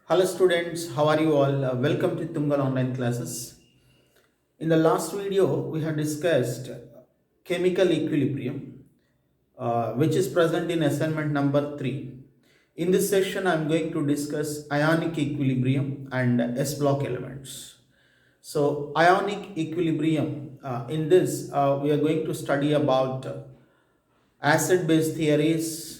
Hello students, how are you all? Welcome to Tungal online classes. In the last video, we have discussed chemical equilibrium, which is present in assignment number 3. In this session, I am going to discuss ionic equilibrium and S block elements. So, ionic equilibrium, in this, we are going to study about acid-base theories,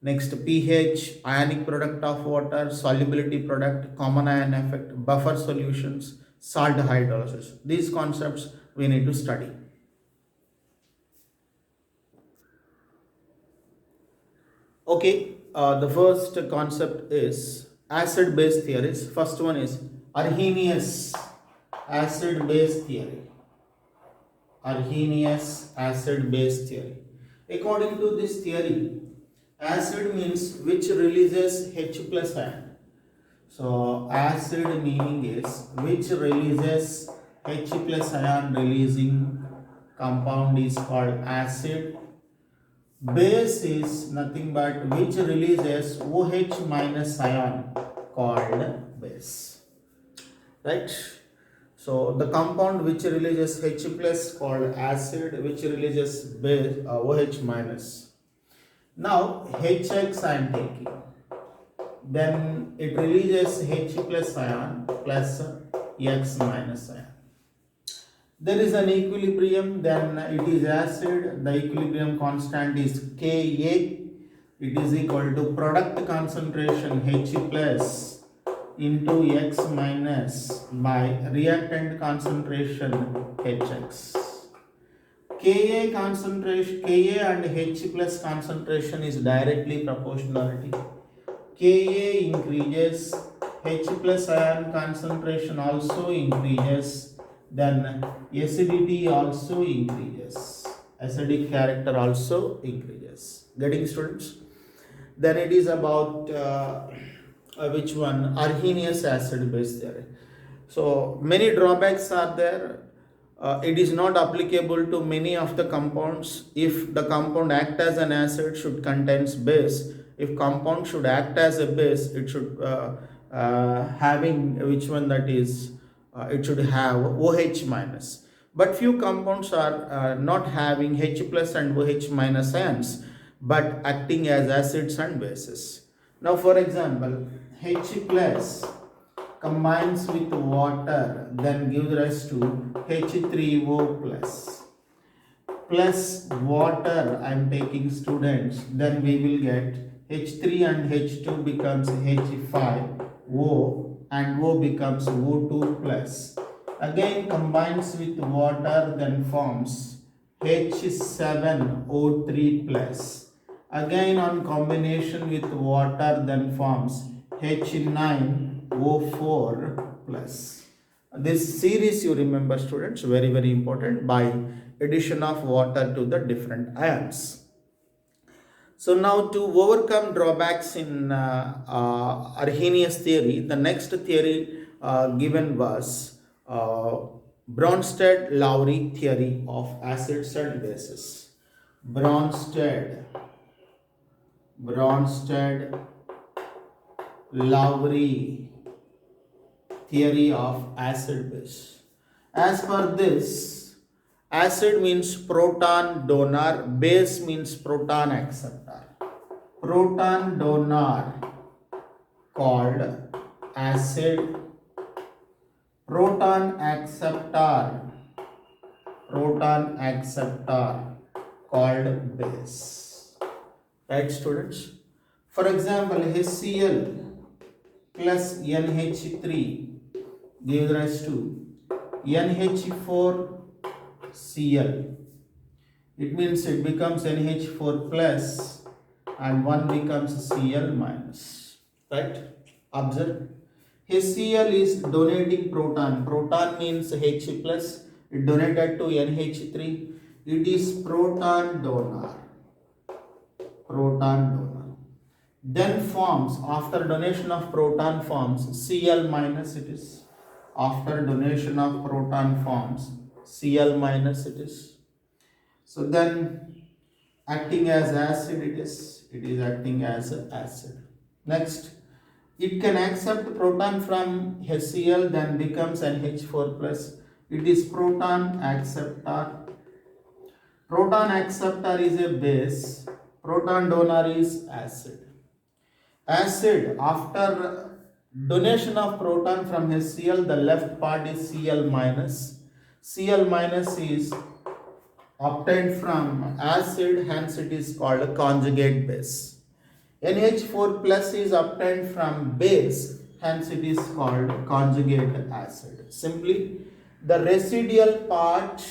next pH, ionic product of water, solubility product, common ion effect, buffer solutions, salt hydrolysis. These concepts we need to study. Okay, the first concept is acid-base theories. First one is Arrhenius acid-base theory. Arrhenius acid-base theory. According to this theory, acid means which releases H plus ion. So acid meaning is which releases H plus ion releasing compound is called acid. Base is nothing but which releases OH minus ion called base. Right? So the compound which releases H plus called acid, which releases base OH minus. Now HX I am taking. Then it releases H plus ion plus X minus ion. There is an equilibrium, then it is acid. The equilibrium constant is Ka. It is equal to product concentration H plus into X minus by reactant concentration Hx. Ka concentration, Ka and H plus concentration is directly proportionality. Ka increases, H plus ion concentration also increases, then acidity also increases. Acidic character also increases. Getting students? Then it is about which one? Arrhenius acid base theory. So many drawbacks are there. It is not applicable to many of the compounds. If the compound act as an acid, should contains base. If compound should act as a base, it should having which one, that is it should have OH minus. But few compounds are not having H plus and OH minus ions, but acting as acids and bases. Now for example, H plus combines with water, then gives rise to H3O plus water I am taking students, then we will get H3 and H2 becomes H5O and O becomes O2 plus. Again combines with water, then forms H7O3 plus. Again on combination with water, then forms H9O4 plus. This series you remember students, very very important, by addition of water to the different ions. So now to overcome drawbacks in Arrhenius theory, the next theory given was Bronsted-Lowry theory of acids and bases. Bronsted-Lowry theory of acid base. As per this, acid means proton donor, base means proton acceptor. Proton donor called acid, proton acceptor called base. Right students? For example, HCl plus NH3 gives rise to NH4Cl. It means it becomes NH4 plus and one becomes Cl minus. Right? Observe. HCl is donating proton. Proton means H plus. It donated to NH3. It is proton donor. Then forms, after donation of proton, forms Cl minus it is. After donation of proton forms Cl minus it is. So then acting as acid it is acting as acid. Next, it can accept proton from HCl, then becomes NH4 plus. It is proton acceptor. Proton acceptor is a base. Proton donor is acid. Acid, after donation of proton from HCl, the left part is Cl minus. Cl minus is obtained from acid, hence it is called a conjugate base. NH4 plus is obtained from base, hence it is called conjugate acid. Simply, the residual part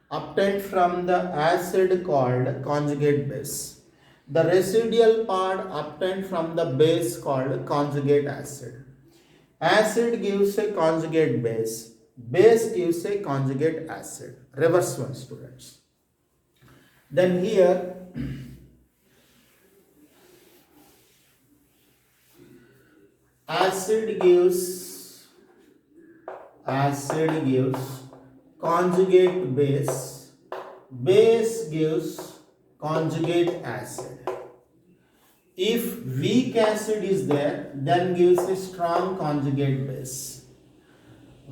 obtained from the acid called conjugate base. The residual part obtained from the base called conjugate acid. Acid gives a conjugate base. Base gives a conjugate acid. Reverse one, students. Then here, acid gives conjugate base. Base gives conjugate acid. If weak acid is there, then gives a strong conjugate base.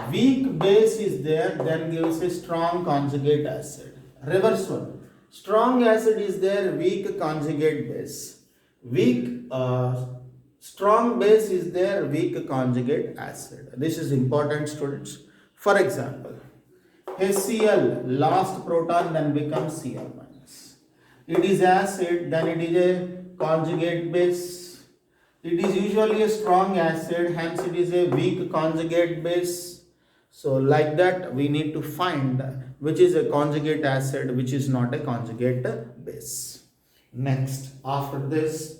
Weak base is there, then gives a strong conjugate acid. Reverse one. Strong acid is there, weak conjugate base. Strong base is there, weak conjugate acid. This is important, students. For example, HCl lost proton, then becomes Cl minus. It is acid, then it is a conjugate base. It is usually a strong acid, hence it is a weak conjugate base. So like that we need to find which is a conjugate acid, which is not a conjugate base. Next, after this,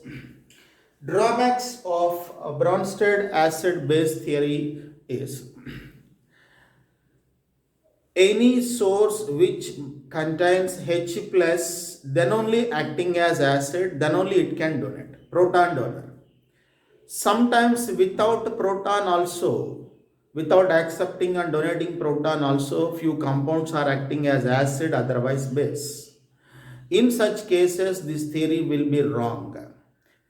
drawbacks of Bronsted acid base theory is any source which contains H plus, then only acting as acid, then only it can donate. Proton donor. Sometimes without proton also, without accepting and donating proton also, few compounds are acting as acid, otherwise base. In such cases, this theory will be wrong.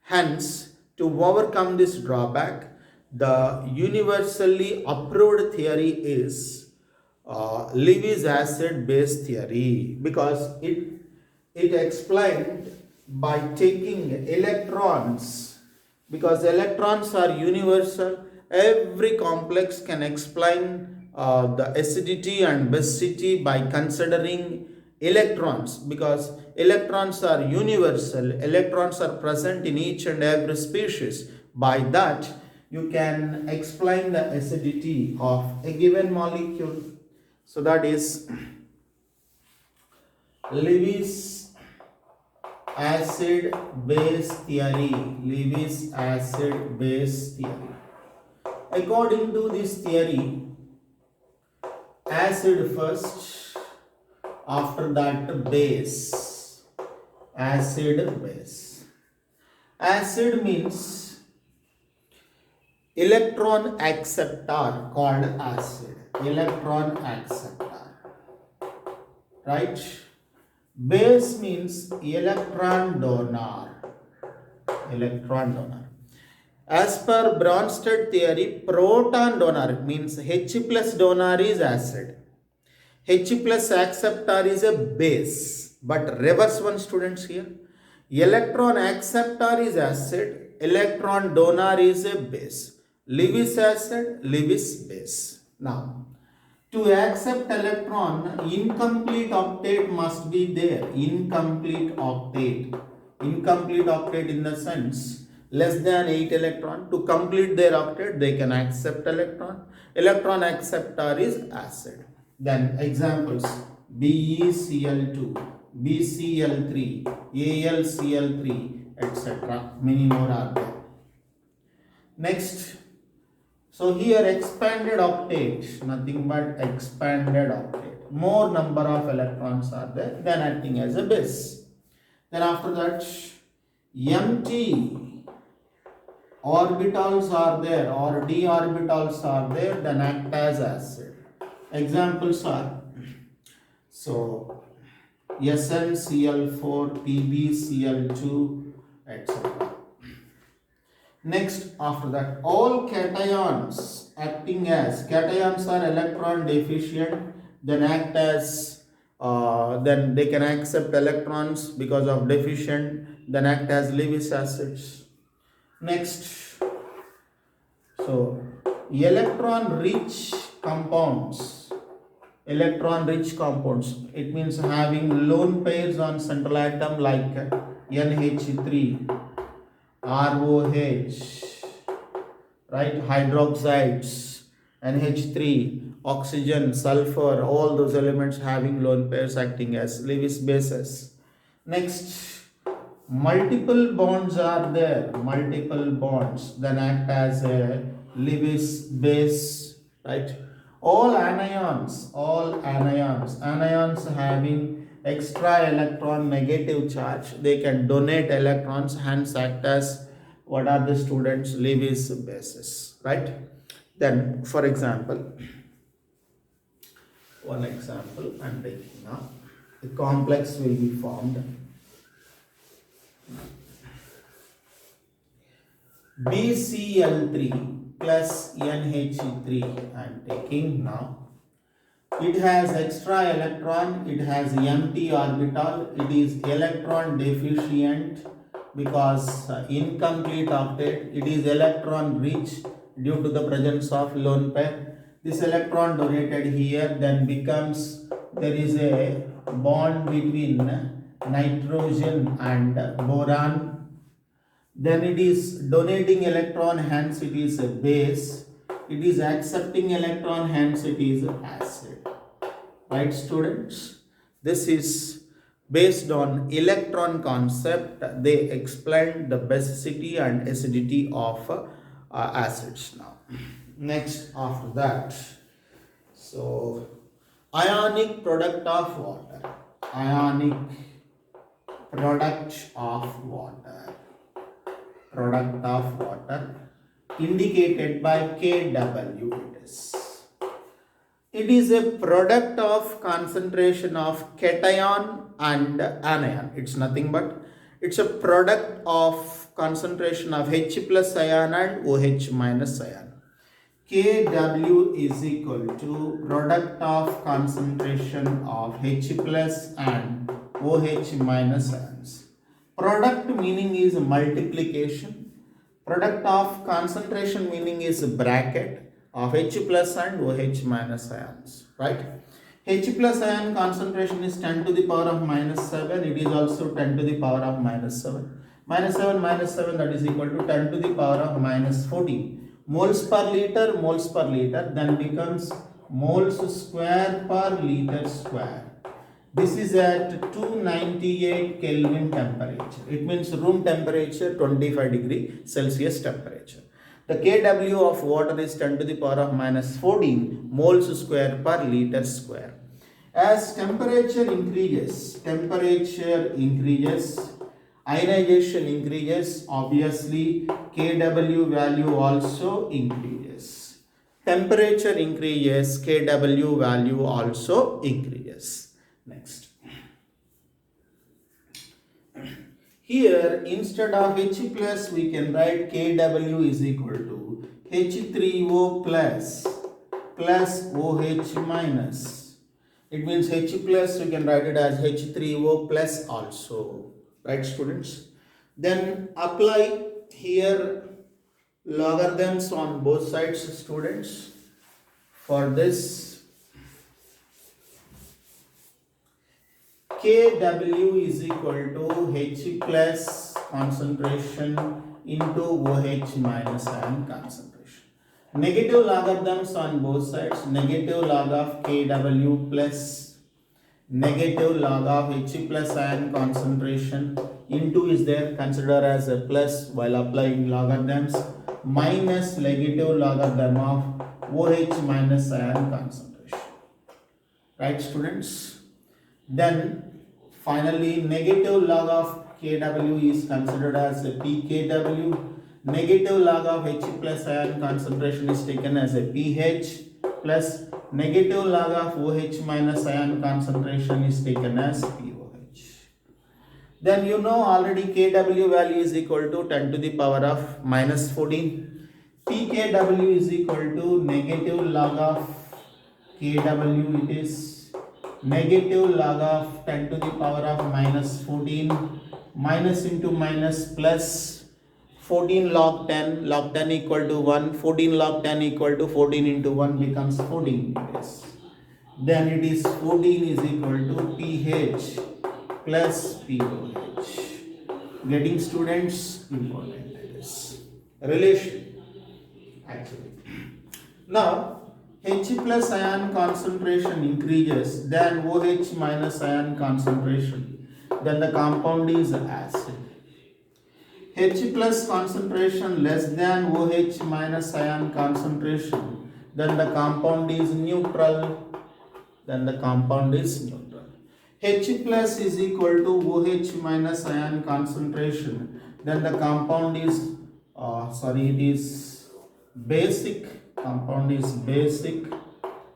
Hence, to overcome this drawback, the universally approved theory is Lewis acid base theory, because it explained by taking electrons, because electrons are universal. Every complex can explain the acidity and basicity by considering electrons, because electrons are universal. Electrons are present in each and every species. By that you can explain the acidity of a given molecule. So that is Lewis acid base theory. Lewis acid base theory. According to this theory, acid first, after that base. Acid base. Acid means electron acceptor, called acid. Electron acceptor, right? Base means electron donor. Electron donor. As per Bronsted theory, proton donor means H plus donor is acid. H plus acceptor is a base. But reverse one, students, here. Electron acceptor is acid. Electron donor is a base. Lewis acid, Lewis base. Now, to accept electron, incomplete octet must be there. Incomplete octet. Incomplete octet in the sense less than 8 electron. To complete their octet, they can accept electron. Electron acceptor is acid. Then examples: BeCl2, BCl3, AlCl3, etc. Many more are there. Next. So here expanded octet, nothing but expanded octet. More number of electrons are there, then acting as a base. Then after that, empty orbitals are there or d orbitals are there, then act as acid. Examples are, so SnCl4, PbCl2, etc. Next, after that, all cations acting as cations are electron deficient, then act as then they can accept electrons because of deficient, then act as Lewis acids. Next, so electron rich compounds. Electron rich compounds, it means having lone pairs on central atom like NH3, ROH, right, hydroxides, NH3, oxygen, sulfur, all those elements having lone pairs acting as Lewis bases. Next, multiple bonds are there, multiple bonds, then act as a Lewis base, right? Anions having extra electron negative charge, they can donate electrons, hence act as what are the students? Lewis bases, right? Then, for example, one example I am taking now. The complex will be formed. BCl3 plus NH3 I am taking now. It has extra electron, it has empty orbital, it is electron deficient because incomplete octet, it is electron rich due to the presence of lone pair. This electron donated here then becomes, there is a bond between nitrogen and boron, then it is donating electron, hence it is a base, it is accepting electron, hence it is acid, right students? This is based on electron concept, they explained the basicity and acidity of acids. Now next, after that, so ionic product of water, ionic product of water, product of water indicated by Kw. It is a product of concentration of cation and anion. It's nothing but it's a product of concentration of H plus ion and OH minus ion. Kw is equal to product of concentration of H plus and OH minus ions. Product meaning is multiplication. Product of concentration meaning is bracket of H plus and OH minus ions, right? H plus ion concentration is 10 to the power of minus 7. It is also 10 to the power of minus 7. Minus 7, that is equal to 10 to the power of minus 14. Moles per liter, then becomes moles square per liter square. This is at 298 Kelvin temperature. It means room temperature 25 degree Celsius temperature. The Kw of water is 10 to the power of minus 14 moles square per liter square. As temperature increases, ionization increases, obviously Kw value also increases. Temperature increases, Kw value also increases. Next. Here, instead of H plus, we can write Kw is equal to H3O plus OH minus. It means H plus, you can write it as H3O plus also. Right, students? Then apply here logarithms on both sides, students. For this, Kw is equal to H plus concentration into OH minus ion concentration. Negative logarithms on both sides, negative log of Kw plus negative log of H plus ion concentration into is there, consider as a plus while applying logarithms, minus negative logarithm of OH minus ion concentration. Right, students? Then finally, negative log of Kw is considered as a pKw. Negative log of H plus ion concentration is taken as a pH plus negative log of OH minus ion concentration is taken as pOH. Then you know already Kw value is equal to 10 to the power of minus 14. pKw is equal to negative log of Kw, it is negative log of 10 to the power of minus 14, minus into minus plus 14 log 10 equal to 1, 14 log 10 equal to 14 into 1 becomes 14. Yes. Then it is 14 is equal to pH plus pOH. Getting students? Important it is. Relation actually. Now H plus ion concentration increases than OH minus ion concentration. Then the compound is acid. H plus concentration less than OH minus ion concentration. Then the compound is neutral. Then the compound is neutral. H plus is equal to OH minus ion concentration. Then the compound is it is basic. Compound is basic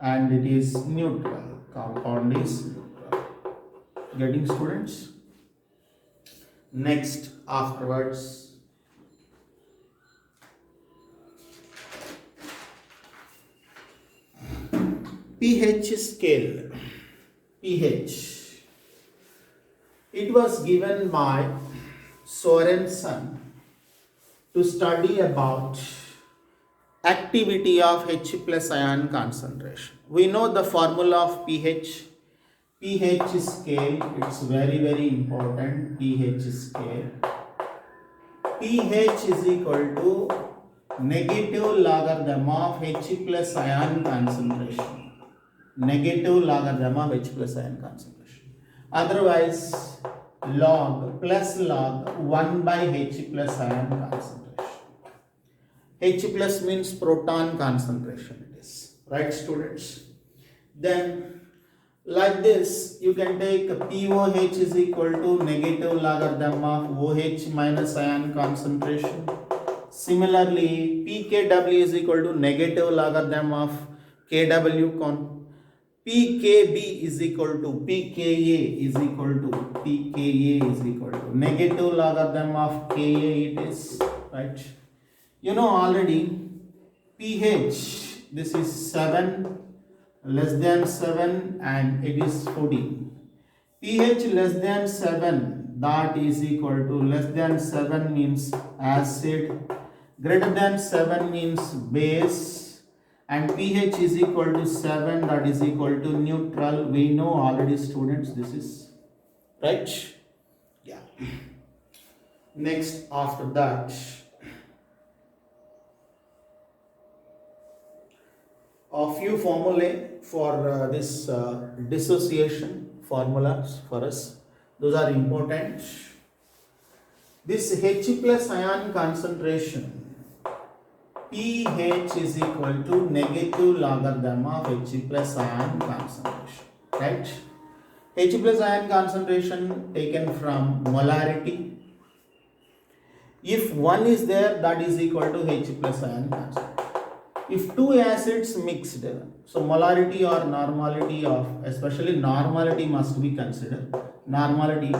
and it is neutral. Compound is neutral. Getting students? Next afterwards, pH scale. pH. It was given by Sorensen to study about activity of H plus ion concentration. We know the formula of pH. pH scale, it's very important. pH scale. pH is equal to negative logarithm of H plus ion concentration. Negative logarithm of H plus ion concentration. Otherwise, log plus log 1 by H plus ion concentration. H plus means proton concentration it is. Right students? Then like this you can take POH is equal to negative logarithm of OH minus ion concentration. Similarly, pKw is equal to negative logarithm of Kw pKb is equal to pKa is equal to negative logarithm of Ka it is, right? You know already pH, this is 7 less than 7 and it is 14. pH less than 7, that is equal to less than 7 means acid, greater than 7 means base, and pH is equal to 7, that is equal to neutral. We know already students this is, right? Yeah. Next after that, a few formulae for this dissociation formulas for us. Those are important. This H plus ion concentration, pH is equal to negative logarithm of H plus ion concentration, right? H plus ion concentration taken from molarity. If 1 is there, that is equal to H plus ion concentration. If two acids mixed, so molarity or normality of, especially normality must be considered. Normality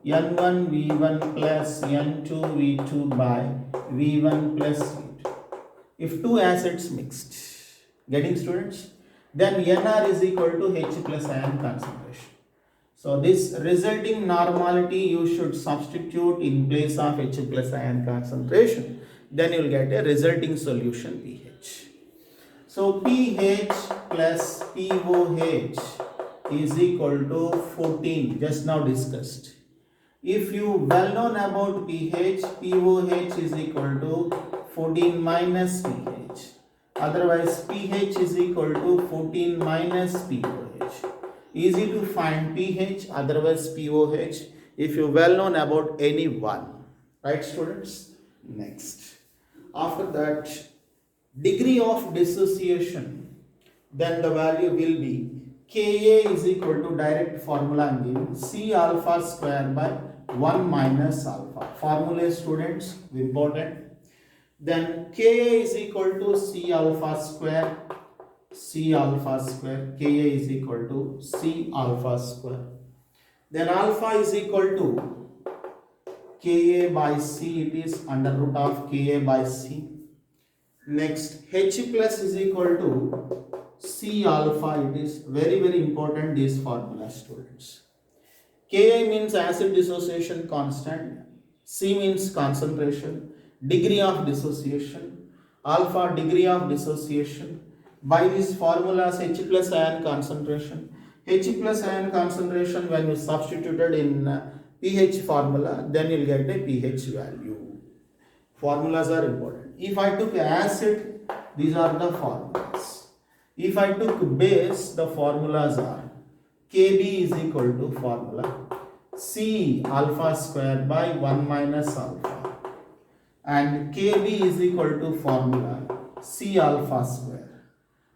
N1 V1 plus N2 V2 by V1 plus V2. If two acids mixed, getting students? Then Nr is equal to H plus ion concentration. So this resulting normality you should substitute in place of H plus ion concentration. Then you will get a resulting solution pH. So pH plus pOH is equal to 14, just now discussed. If you well known about pH, pOH is equal to 14 minus pH. Otherwise pH is equal to 14 minus pOH. Easy to find pH, otherwise pOH, if you well known about any one. Right students? Next. After that, degree of dissociation, then the value will be Ka is equal to, direct formula I am giving, C alpha square by 1 minus alpha. Formula students, important. Then Ka is equal to C alpha square, Ka is equal to C alpha square. Then alpha is equal to Ka by C, it is under root of Ka by C. Next, H plus is equal to C alpha. It is very very important, this formula, students. Ka means acid dissociation constant, C means concentration, degree of dissociation, alpha degree of dissociation. By these formulas, H plus ion concentration. H plus ion concentration, when you substituted in pH formula, then you will get a pH value. Formulas are important. If I took acid, these are the formulas. If I took base, the formulas are Kb is equal to formula C alpha square by 1 minus alpha, and Kb is equal to formula C alpha square,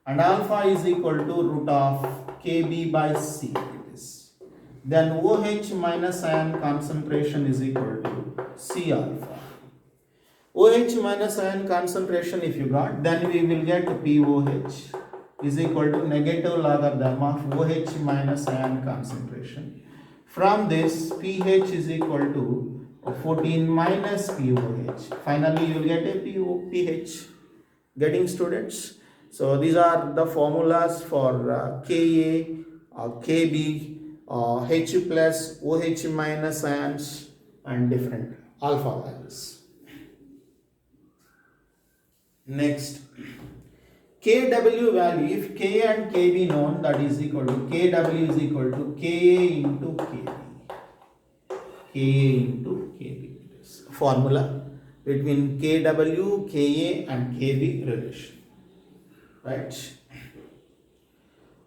and alpha is equal to root of Kb by C. It is. Then OH minus ion concentration is equal to C alpha. OH minus ion concentration if you got, then we will get POH is equal to negative logarithm of OH minus ion concentration. From this, pH is equal to 14 minus POH. Finally, you will get a pH. Getting, students? So these are the formulas for Ka, Kb, H plus, OH minus ions, and different alpha values. Next, Kw value, if K and Kb known, that is equal to Kw is equal to Ka into Kb. Ka into Kb. Formula between Kw, Ka and Kb relation. Right.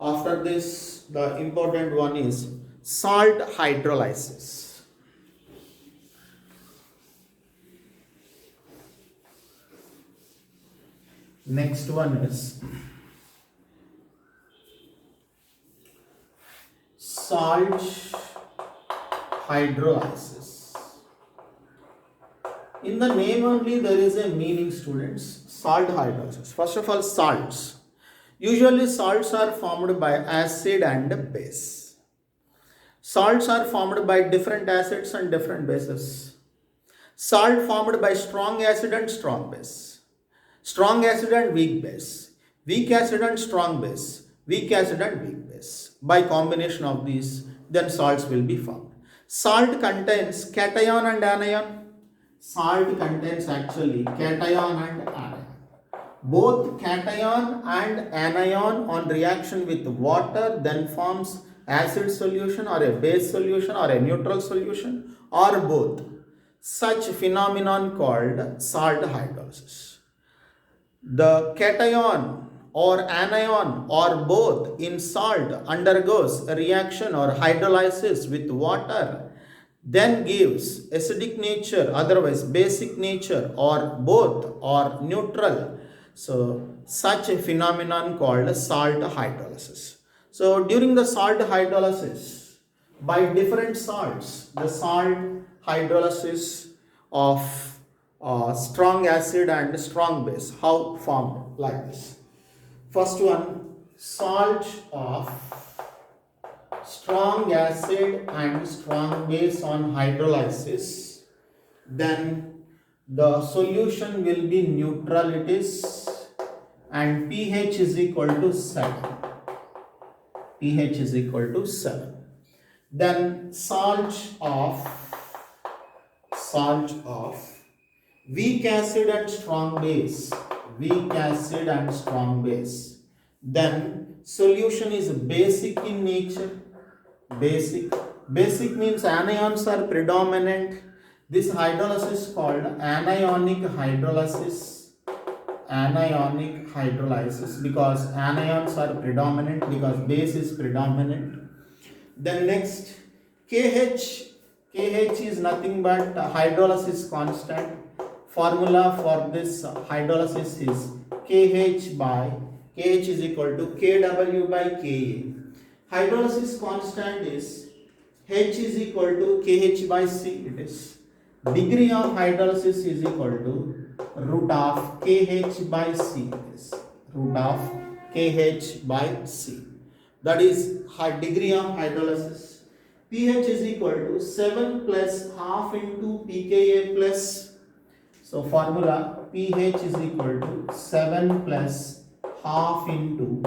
After this, the important one is salt hydrolysis. Next one is salt hydrolysis. In the name only there is a meaning, students. Salt hydrolysis. First of all, salts. Usually salts are formed by acid and base. Salts are formed by different acids and different bases. Salt formed by strong acid and strong base. Strong acid and weak base, weak acid and strong base, weak acid and weak base. By combination of these, then salts will be formed. Salt contains cation and anion. Salt contains actually cation and anion. Both cation and anion on reaction with water then forms acid solution or a base solution or a neutral solution or both. Such phenomenon called salt hydrolysis. The cation or anion or both in salt undergoes a reaction or hydrolysis with water, then gives acidic nature, otherwise basic nature, or both or neutral. So such a phenomenon called salt hydrolysis. So during the salt hydrolysis, by different salts, the salt hydrolysis of strong acid and strong base, how formed? Like this. First one, salt of strong acid and strong base on hydrolysis, then the solution will be neutral, it is, and pH is equal to 7. pH is equal to 7. Then salt of weak acid and strong base, weak acid and strong base, then solution is basic in nature. Basic means anions are predominant. This hydrolysis is called anionic hydrolysis. Anionic hydrolysis, because anions are predominant, because base is predominant. Then next, KH is nothing but hydrolysis constant. Formula for this hydrolysis is KH is equal to KW by Ka. Hydrolysis constant is H is equal to KH by C. It is. Degree of hydrolysis is equal to root of KH by C. It is root of KH by C. That is degree of hydrolysis. pH is equal to 7 plus half into pKa plus, so formula pH is equal to 7 plus half into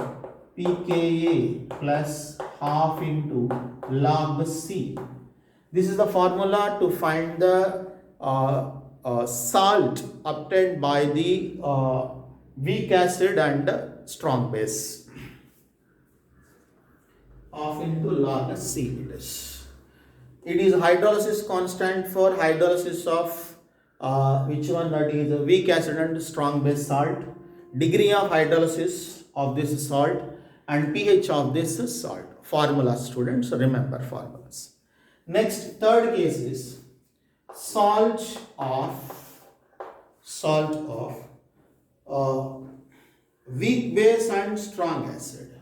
pKa plus half into log C. This is the formula to find the salt obtained by the weak acid and strong base. Half into log C it is. It is hydrolysis constant for hydrolysis of which one, that is a weak acid and strong base salt, degree of hydrolysis of this salt and pH of this salt. Formula, students, remember formulas. Next, third case is salt of weak base and strong acid.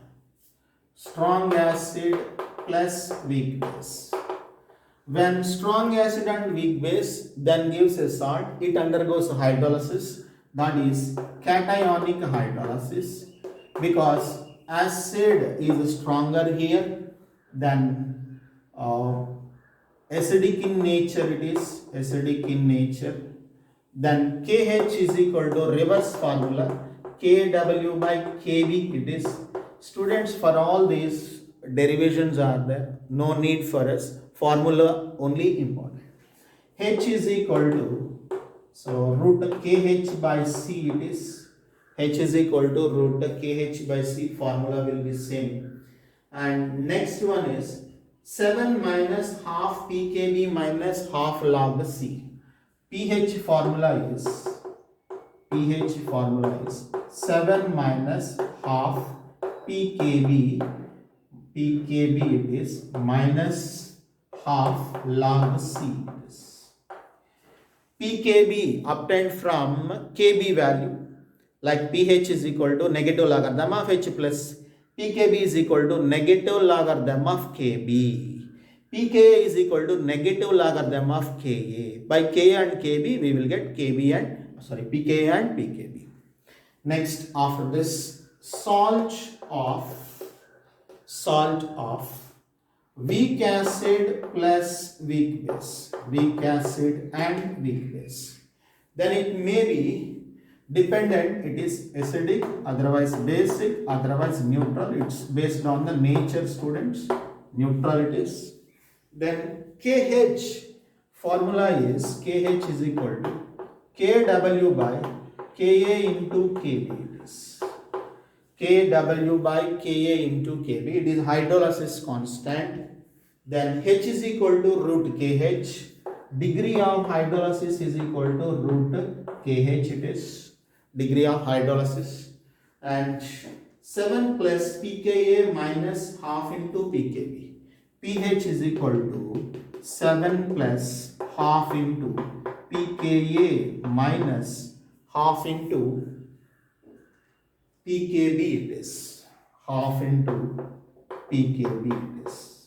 Strong acid plus weak base. When strong acid and weak base then gives a salt, it undergoes hydrolysis, that is cationic hydrolysis, because acid is stronger here than acidic in nature, it is acidic in nature. Then KH is equal to reverse formula KW by KB it is. Students, for all these derivations are there, no need for us, formula only important. H is equal to, so root KH by C it is. H is equal to root KH by C, formula will be same. And next one is 7 minus half pKb minus half log C. pH formula is 7 minus half pKb it is minus half log C it is. pKb obtained from Kb value, like pH is equal to negative logarithm of H plus pKb is equal to negative logarithm of Kb. pKa is equal to negative logarithm of Ka. By Ka and Kb we will get pKa and pKb. Next, after this, salt of weak acid plus weak base, weak acid and weak base. Then it may be dependent, it is acidic, otherwise basic, otherwise neutral. It's based on the nature, students, neutral it is. Then KH formula is KH is equal to KW by Ka into Kb it is. Kw by Ka into Kb, it is hydrolysis constant. Then H is equal to root KH, degree of hydrolysis is equal to root KH it is, degree of hydrolysis. And 7 plus pKa minus half into pKb, pH is equal to 7 plus half into pKa minus half into pKb it is, half into pKb it is.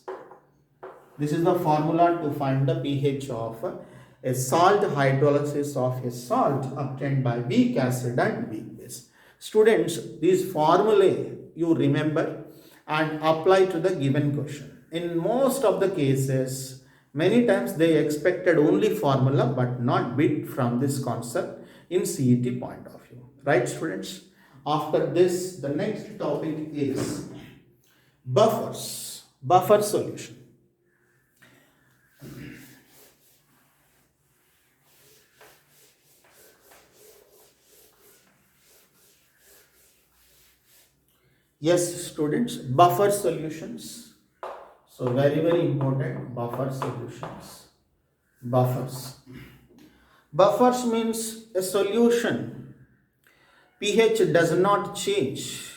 This is the formula to find the pH of a salt, hydrolysis of a salt obtained by weak acid and weak base. Students, these formulae you remember and apply to the given question. In most of the cases, many times they expected only formula but not bit from this concept in CET point of view. Right, students? After this, the next topic is buffers, buffer solution. Yes, students, buffer solutions. So very, very important, buffer solutions. Buffers. Buffers means a solution pH does not change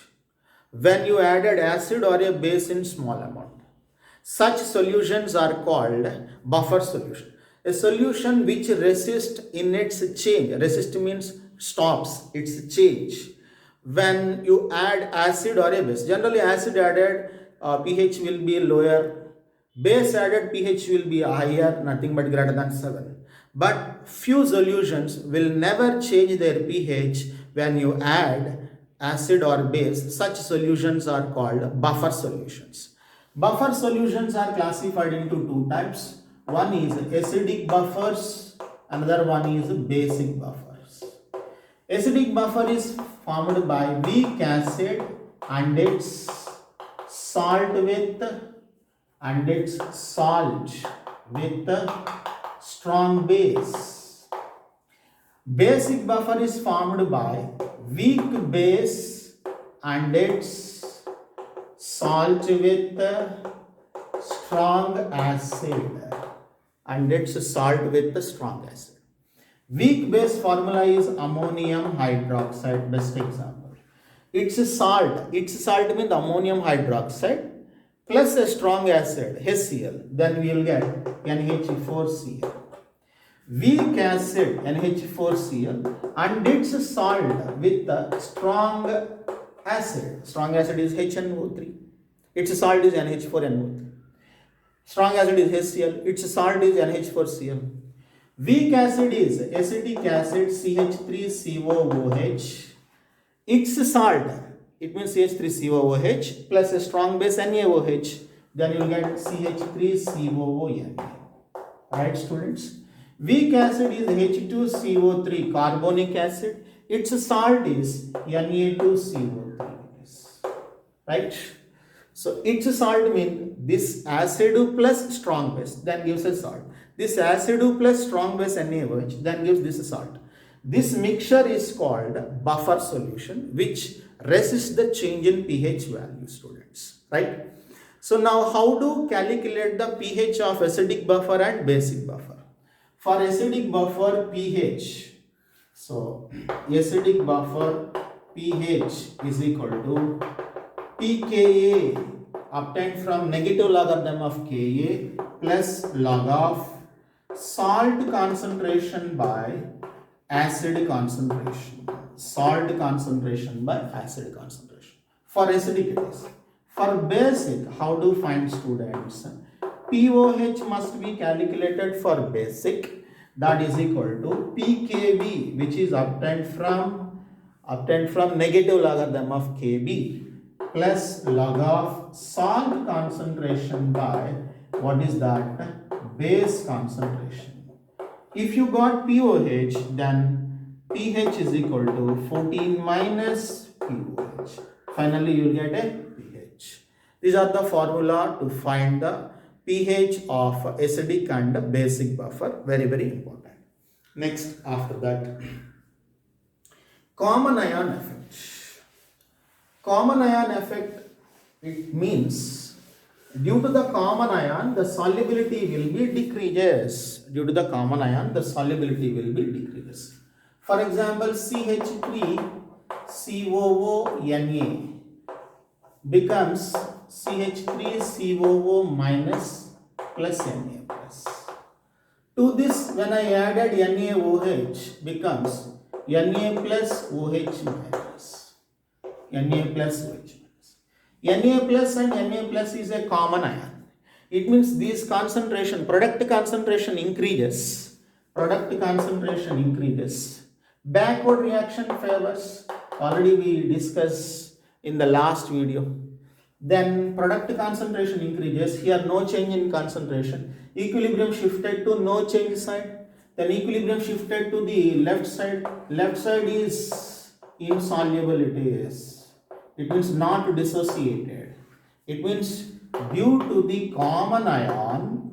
when you added acid or a base in small amount. Such solutions are called buffer solution. A solution which resists in its change. Resist means stops its change when you add acid or a base. Generally acid added pH will be lower, base added pH will be higher, nothing but greater than 7. But few solutions will never change their pH when you add acid or base. Such solutions are called buffer solutions. Buffer solutions are classified into two types. One is acidic buffers, another one is basic buffers. Acidic buffer is formed by weak acid and its salt with strong base. Basic buffer is formed by weak base and its salt with strong acid Weak base formula is ammonium hydroxide, best example. Its salt means ammonium hydroxide plus a strong acid HCl, then we will get NH4Cl. Weak acid NH4Cl and its salt with the strong acid is HNO3. Its salt is NH4NO3. Strong acid is HCl, its salt is NH4Cl. Weak acid is acetic acid CH3COOH. Its salt, it means CH3COOH plus a strong base NaOH, then you will get CH3COON. Right, students? Weak acid is H2CO3 carbonic acid. Its salt is Na2CO3. Right? So its salt means this acid plus strong base, then gives a salt. This acid plus strong base NaOH, then gives this salt. This mixture is called buffer solution, which resists the change in pH value, students. Right? So now how to calculate the pH of acidic buffer and basic buffer? For acidic buffer pH, so acidic buffer pH is equal to pKa obtained from negative logarithm of Ka plus log of salt concentration by acid concentration. Salt concentration by acid concentration. For acidic it is. For basic, how to find, students? pOH must be calculated for basic, that is equal to pKb, which is obtained from negative logarithm of Kb plus log of salt concentration by what is that? Base concentration. If you got pOH, then pH is equal to 14 minus pOH. Finally, you will get a pH. These are the formula to find the pH of acidic and basic buffer. Very, very important. Next, after that, common ion effect. Common ion effect, it means due to the common ion, the solubility will be decreases. Due to the common ion, the solubility will be decreases. For example, CH3COONA becomes CH3COO minus plus Na plus. To this, when I added NaOH, becomes Na plus OH minus. Na plus OH minus. Na plus and Na plus is a common ion. It means this concentration, product concentration increases. Backward reaction favors. Already we discussed in the last video. Then product concentration increases. Here no change in concentration. Equilibrium shifted to no change side. Then equilibrium shifted to the left side. Left side is insoluble, it is. It means not dissociated. It means due to the common ion,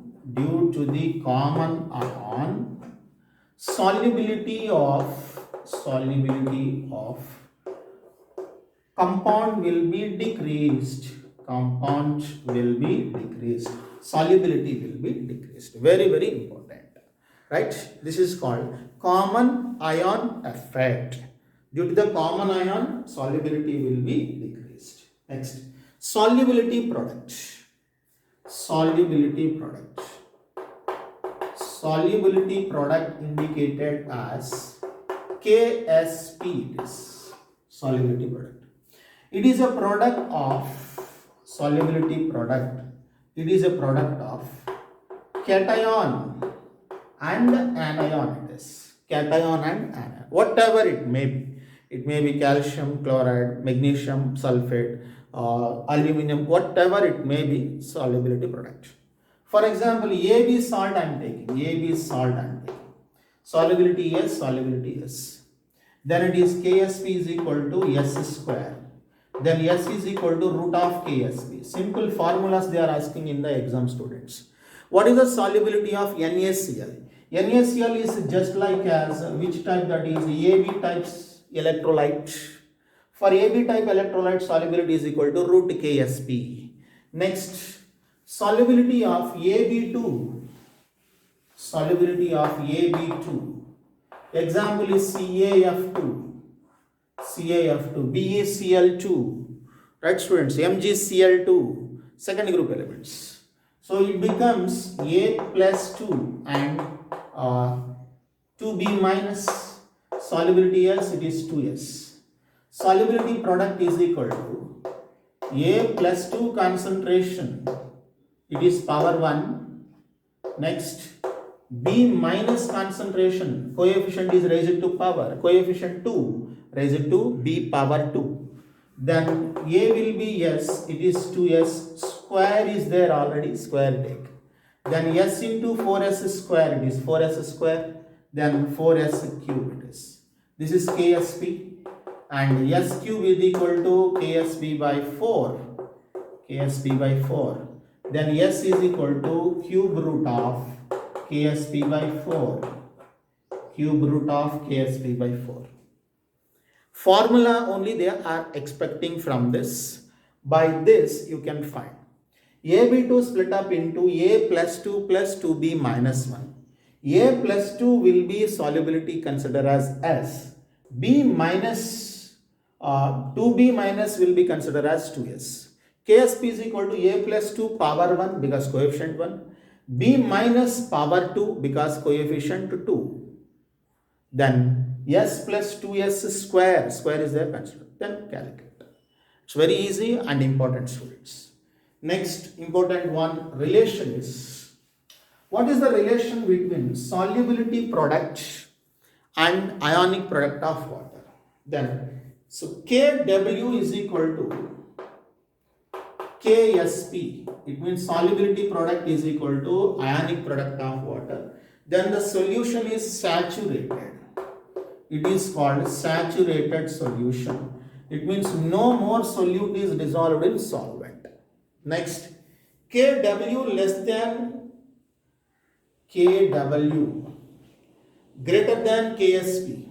solubility of compound will be decreased. Solubility will be decreased. Very, very important. Right? This is called common ion effect. Due to the common ion, solubility will be decreased. Next, solubility product. Solubility product indicated as Ksp. It is solubility product. It is a product of solubility product. It is a product of cation and anion. It is cation and anion. Whatever it may be. It may be calcium chloride, magnesium sulfate, aluminum, whatever it may be, solubility product. For example, AB salt I am taking, AB salt I am taking. Solubility yes, solubility yes. Then it is Ksp is equal to S square. Then S is equal to root of Ksp. Simple formulas they are asking in the exam, students. What is the solubility of NaCl? NaCl is just like as which type, that is AB types electrolyte. For AB type electrolyte, solubility is equal to root Ksp. Next, solubility of AB2. Solubility of AB2. Example is CaF2. CaF2, BeCl2, right students, MgCl2, second group elements. So it becomes A plus 2 and 2B minus. Solubility S, it is 2S. Solubility product is equal to A plus 2 concentration, it is power 1. Next, B minus concentration, coefficient is raised to power, coefficient 2 raised to B power 2. Then A will be S, it is 2S, square is there already, square take. Then S into 4S square, it is 4S square, then 4S cube it is. This is Ksp, and S cube is equal to Ksp by 4, Ksp by 4. Then S is equal to cube root of Ksp by 4, cube root of Ksp by 4. Formula only they are expecting from this. By this you can find AB2 split up into A plus 2 plus 2B minus 1. A plus 2 will be solubility considered as S. B minus 2B minus will be considered as 2S. Ksp is equal to A plus 2 power 1 because coefficient 1. B minus power 2 because coefficient 2. Then S plus 2S square, square is there considered. Then calculate. It's very easy and important, students. Next important one, relation is, what is the relation between solubility product and ionic product of water? Then, so Kw is equal to Ksp, it means solubility product is equal to ionic product of water. Then the solution is saturated. It is called saturated solution. It means no more solute is dissolved in solvent. Next, Kw less than Kw greater than Ksp.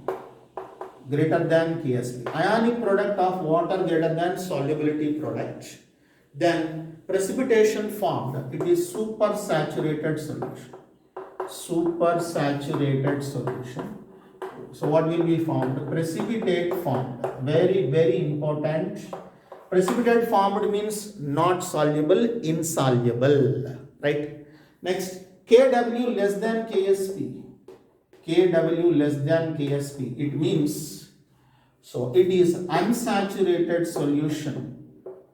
Greater than Ksp. Ionic product of water greater than solubility product. Then precipitation formed, it is supersaturated solution. Supersaturated solution. So what will be formed? Precipitate formed. Very, very important. Precipitate formed means not soluble, insoluble. Right? Next, Kw less than Ksp. Kw less than Ksp. It means, so it is unsaturated solution.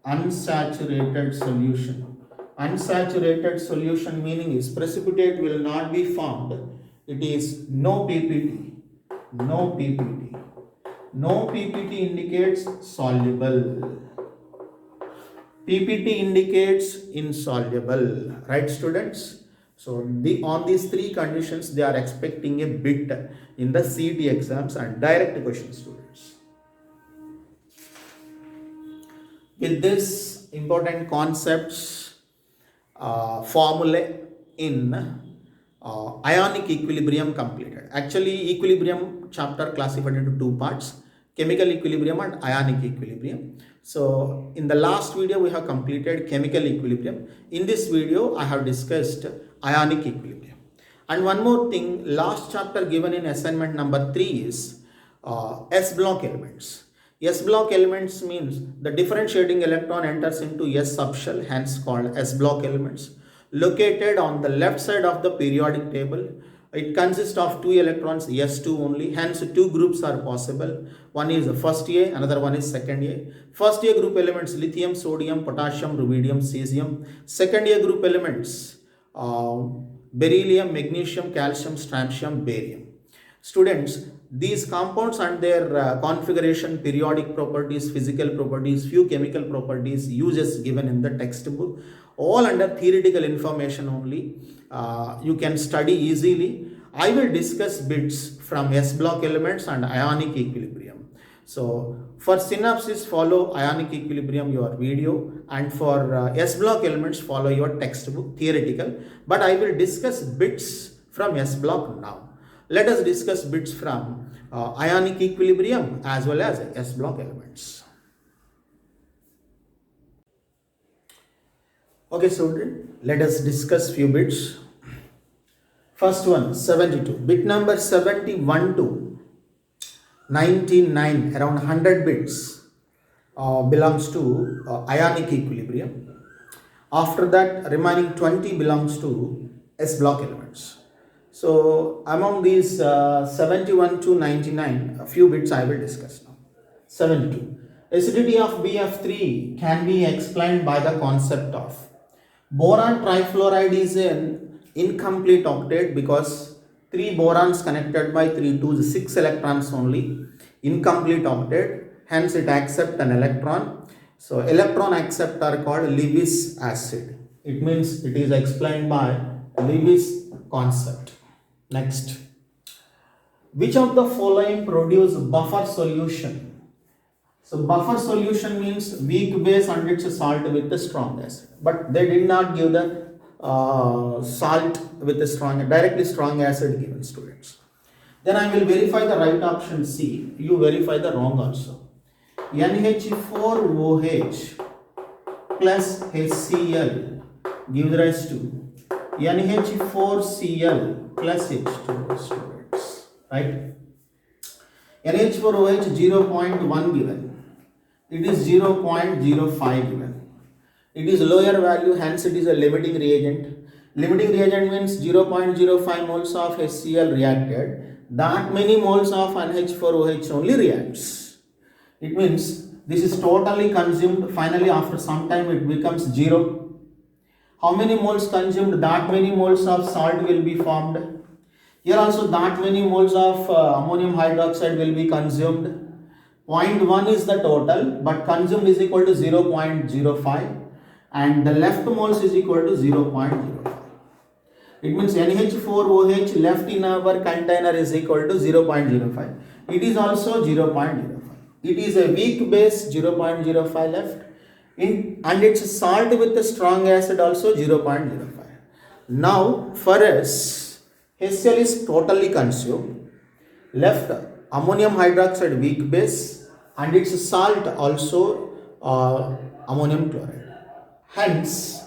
Unsaturated solution. Unsaturated solution meaning is precipitate will not be formed. It is no PPT. No PPT. No PPT indicates soluble. PPT indicates insoluble. Right, students? So on these three conditions they are expecting a bit in the CET exams and direct question, students. With this important concepts, formula in ionic equilibrium completed. Actually, equilibrium chapter classified into two parts, chemical equilibrium and ionic equilibrium. So in the last video we have completed chemical equilibrium. In this video I have discussed ionic equilibrium. And one more thing, last chapter given in assignment number 3 is S block elements. S block elements means the differentiating electron enters into S subshell, hence called S block elements. Located on the left side of the periodic table, it consists of 2 electrons, S2 only, hence 2 groups are possible. One is first A, another one is second A. First A group elements lithium, sodium, potassium, rubidium, cesium. Second A group elements beryllium, magnesium, calcium, strontium, barium. Students, these compounds and their configuration, periodic properties, physical properties, few chemical properties, uses given in the textbook, all under theoretical information only. You can study easily. I will discuss bits from S block elements and ionic equilibrium. So for synopsis, follow ionic equilibrium, your video, and for S block elements, follow your textbook, theoretical. But I will discuss bits from S block now. Let us discuss bits from ionic equilibrium as well as S block elements. Okay, so let us discuss few bits. First one, 72. Bit number 71 to 99, around 100 bits belongs to ionic equilibrium. After that, remaining 20 belongs to S block elements. So among these 71 to 99, a few bits I will discuss now. 72. Acidity of Bf3 can be explained by the concept of boron trifluoride is an incomplete octet because 3 borons connected by 3 to 6 electrons only, incomplete octet, hence it accepts an electron. So electron accept are called Lewis acid. It means it is explained by Lewis concept. Next, which of the following produce buffer solution? So buffer solution means weak base and its salt with the strong acid, but they did not give the salt with a directly strong acid given, students. Then I will verify the right option C. You verify the wrong also. NH4OH plus HCl gives rise to NH4Cl plus H2, students. Right? NH4OH 0.1 given. It is 0.05 given. It is lower value, hence it is a limiting reagent. Limiting reagent means 0.05 moles of HCl reacted. That many moles of NH4OH only reacts. It means this is totally consumed. Finally, after some time, it becomes 0. How many moles consumed? That many moles of salt will be formed. Here also, that many moles of ammonium hydroxide will be consumed. 0.1 is the total, but consumed is equal to 0.05. And the left moles is equal to 0.05. It means NH4OH left in our container is equal to 0.05. It is also 0.05. It is a weak base, 0.05 left, and its salt with the strong acid also 0.05. Now for us, HCl is totally consumed. Left ammonium hydroxide weak base and its salt also ammonium chloride. Hence,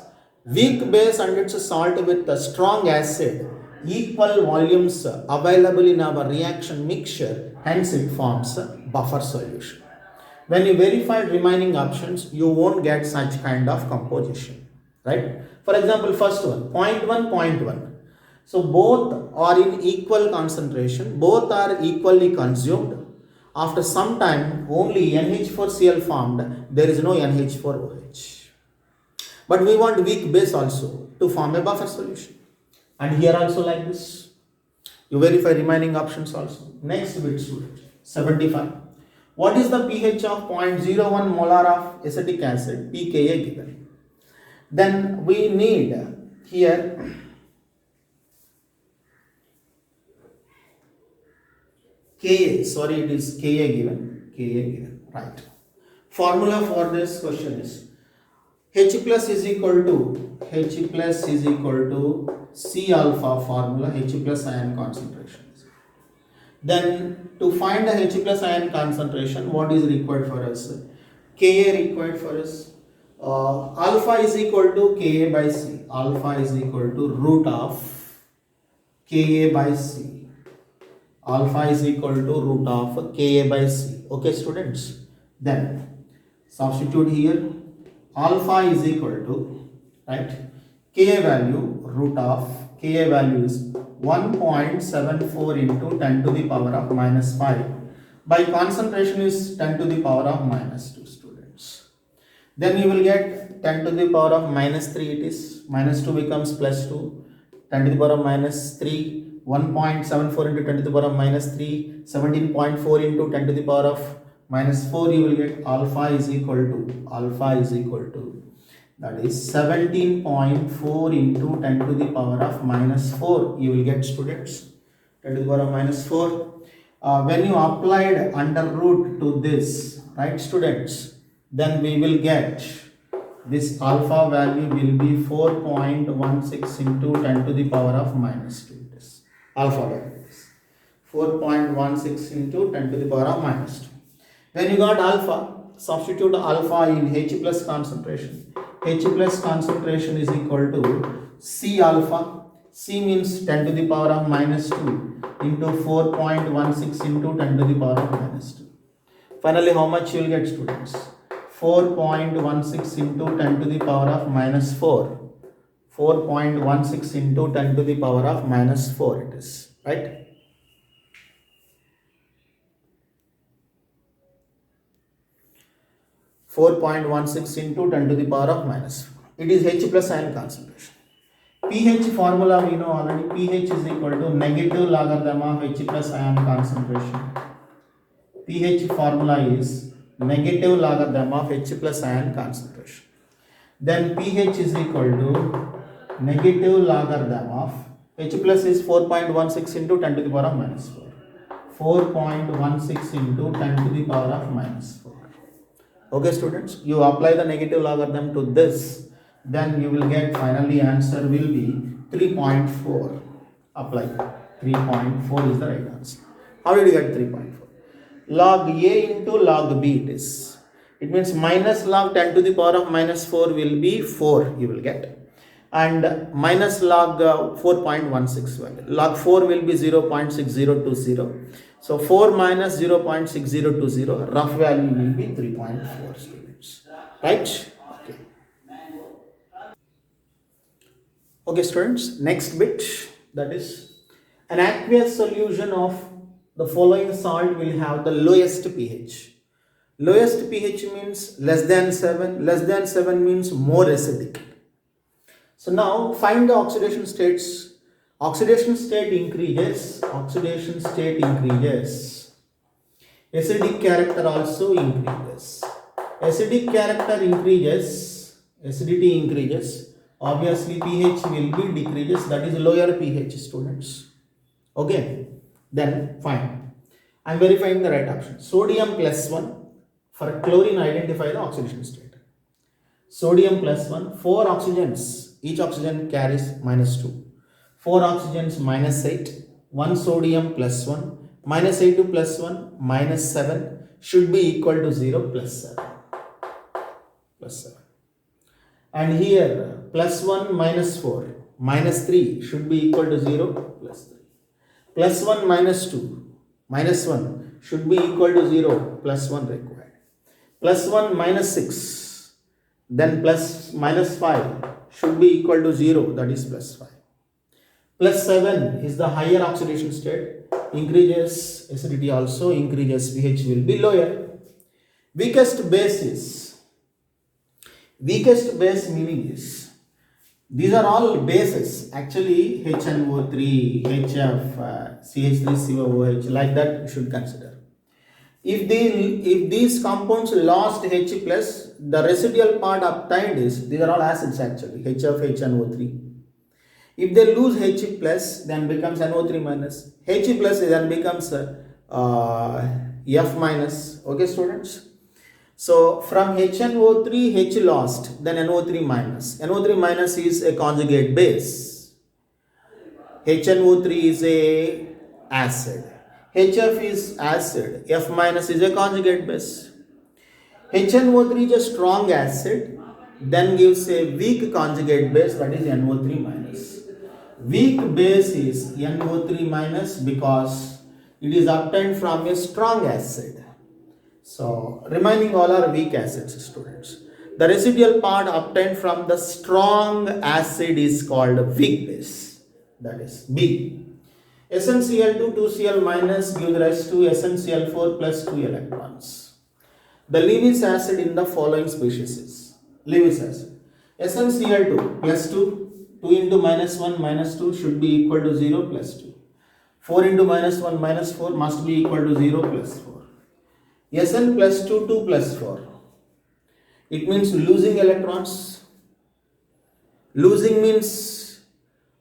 weak base and its salt with the strong acid, equal volumes available in our reaction mixture, hence it forms a buffer solution. When you verify remaining options, you won't get such kind of composition, right? For example, first one, 0.1, 0.1. So both are in equal concentration, both are equally consumed. After some time, only NH4Cl formed, there is no NH4OH. But we want weak base also to form a buffer solution. And here also like this. You verify remaining options also. Next bit, student. 75. What is the pH of 0.01 molar of acetic acid, pKa given? Then we need here Ka, sorry, it is Ka given, right. Formula for this question is H plus is equal to C alpha formula, H plus ion concentration. Then to find the H plus ion concentration, what is required for us? Ka required for us. Alpha is equal to Ka by C. Alpha is equal to root of Ka by C. Alpha is equal to root of Ka by C. Okay, students. Then substitute here. Alpha is equal to, right, Ka value, root of Ka value is 1.74 into 10 to the power of minus 5. By concentration is 10 to the power of minus 2, students. Then you will get 10 to the power of minus 3, it is minus 2 becomes plus 2, 10 to the power of minus 3, 1.74 into 10 to the power of minus 3, 17.4 into 10 to the power of minus 4, you will get alpha is equal to that is 17.4 into 10 to the power of minus 4, you will get, students, 10 to the power of minus 4. When you applied under root to this, right, students, then we will get this alpha value will be 4.16 into 10 to the power of minus 2. This alpha value is 4.16 into 10 to the power of minus 2. When you got alpha, substitute alpha in H plus concentration. H plus concentration is equal to C alpha. C means 10 to the power of minus 2 into 4.16 into 10 to the power of minus 2. Finally, how much you will get, students? 4.16 into 10 to the power of minus 4. 4.16 into 10 to the power of minus 4 it is, right? into 10 to the power of minus 4. It is H plus ion concentration. pH formula we know already. pH is equal to negative logarithm of H plus ion concentration. pH formula is negative logarithm of H plus ion concentration. Then pH is equal to negative logarithm of H plus is 4.16 into 10 to the power of minus 4. 4.16 into 10 to the power of minus 4. Okay, students, you apply the negative logarithm to this, then you will get finally answer will be 3.4. Apply 3.4 is the right answer. How did you get 3.4? Log A into log B it is. It means minus log 10 to the power of minus 4 will be 4 you will get. And minus log 4.16 value. Log 4 will be 0.6020. So 4 minus 0.6020, rough value will be 3.4, students. Right? Okay. Okay, students, next bit, that is an aqueous solution of the following salt will have the lowest pH. Lowest pH means less than 7. Less than 7 means more acidic. So now find the oxidation states. Oxidation state increases. Acidic character also increases. Acidic character increases. Acidity increases. Obviously pH will be decreases. That is lower pH, students. Okay. Then fine. I am verifying the right option. Sodium plus 1. For chlorine, identify the oxidation state. Sodium plus 1. 4 oxygens. Each oxygen carries minus 2. 4 oxygens minus 8. 1 sodium plus 1. Minus 8 plus 1 minus 7 should be equal to 0 plus 7. And here plus 1 minus 4 minus 3 should be equal to 0 plus 3. Plus 1 minus 2 minus 1 should be equal to 0 plus 1 required. Plus 1 minus 6 then plus minus 5 should be equal to 0, that is plus 5. Plus 7 is the higher oxidation state, increases acidity also, increases pH will be lower. Weakest base meaning is, these are all bases, actually HNO3, HF, CH3COOH, like that you should consider. If these compounds lost H plus, the residual part obtained is, these are all acids actually, HF, HNO3. If they lose H plus, then becomes NO3 minus. H plus then becomes F minus. Okay, students? So from HNO3, H lost, then NO3 minus. NO3 minus is a conjugate base. HNO3 is a acid. HF is acid. F minus is a conjugate base. HNO3 is a strong acid, then gives a weak conjugate base, that is NO3 minus. Weak base is NO3 minus because it is obtained from a strong acid. So remaining all are weak acids, students. The residual part obtained from the strong acid is called weak base, that is B. SnCl2 2Cl minus gives rise to SnCl4 plus 2 electrons. The Lewis acid in the following species is Lewis acid. SnCl2 plus 2 into minus 1 minus 2 should be equal to 0 plus 2. 4 into minus 1 minus 4 must be equal to 0 plus 4. Sn plus 2, 2 plus 4. It means losing electrons. Losing means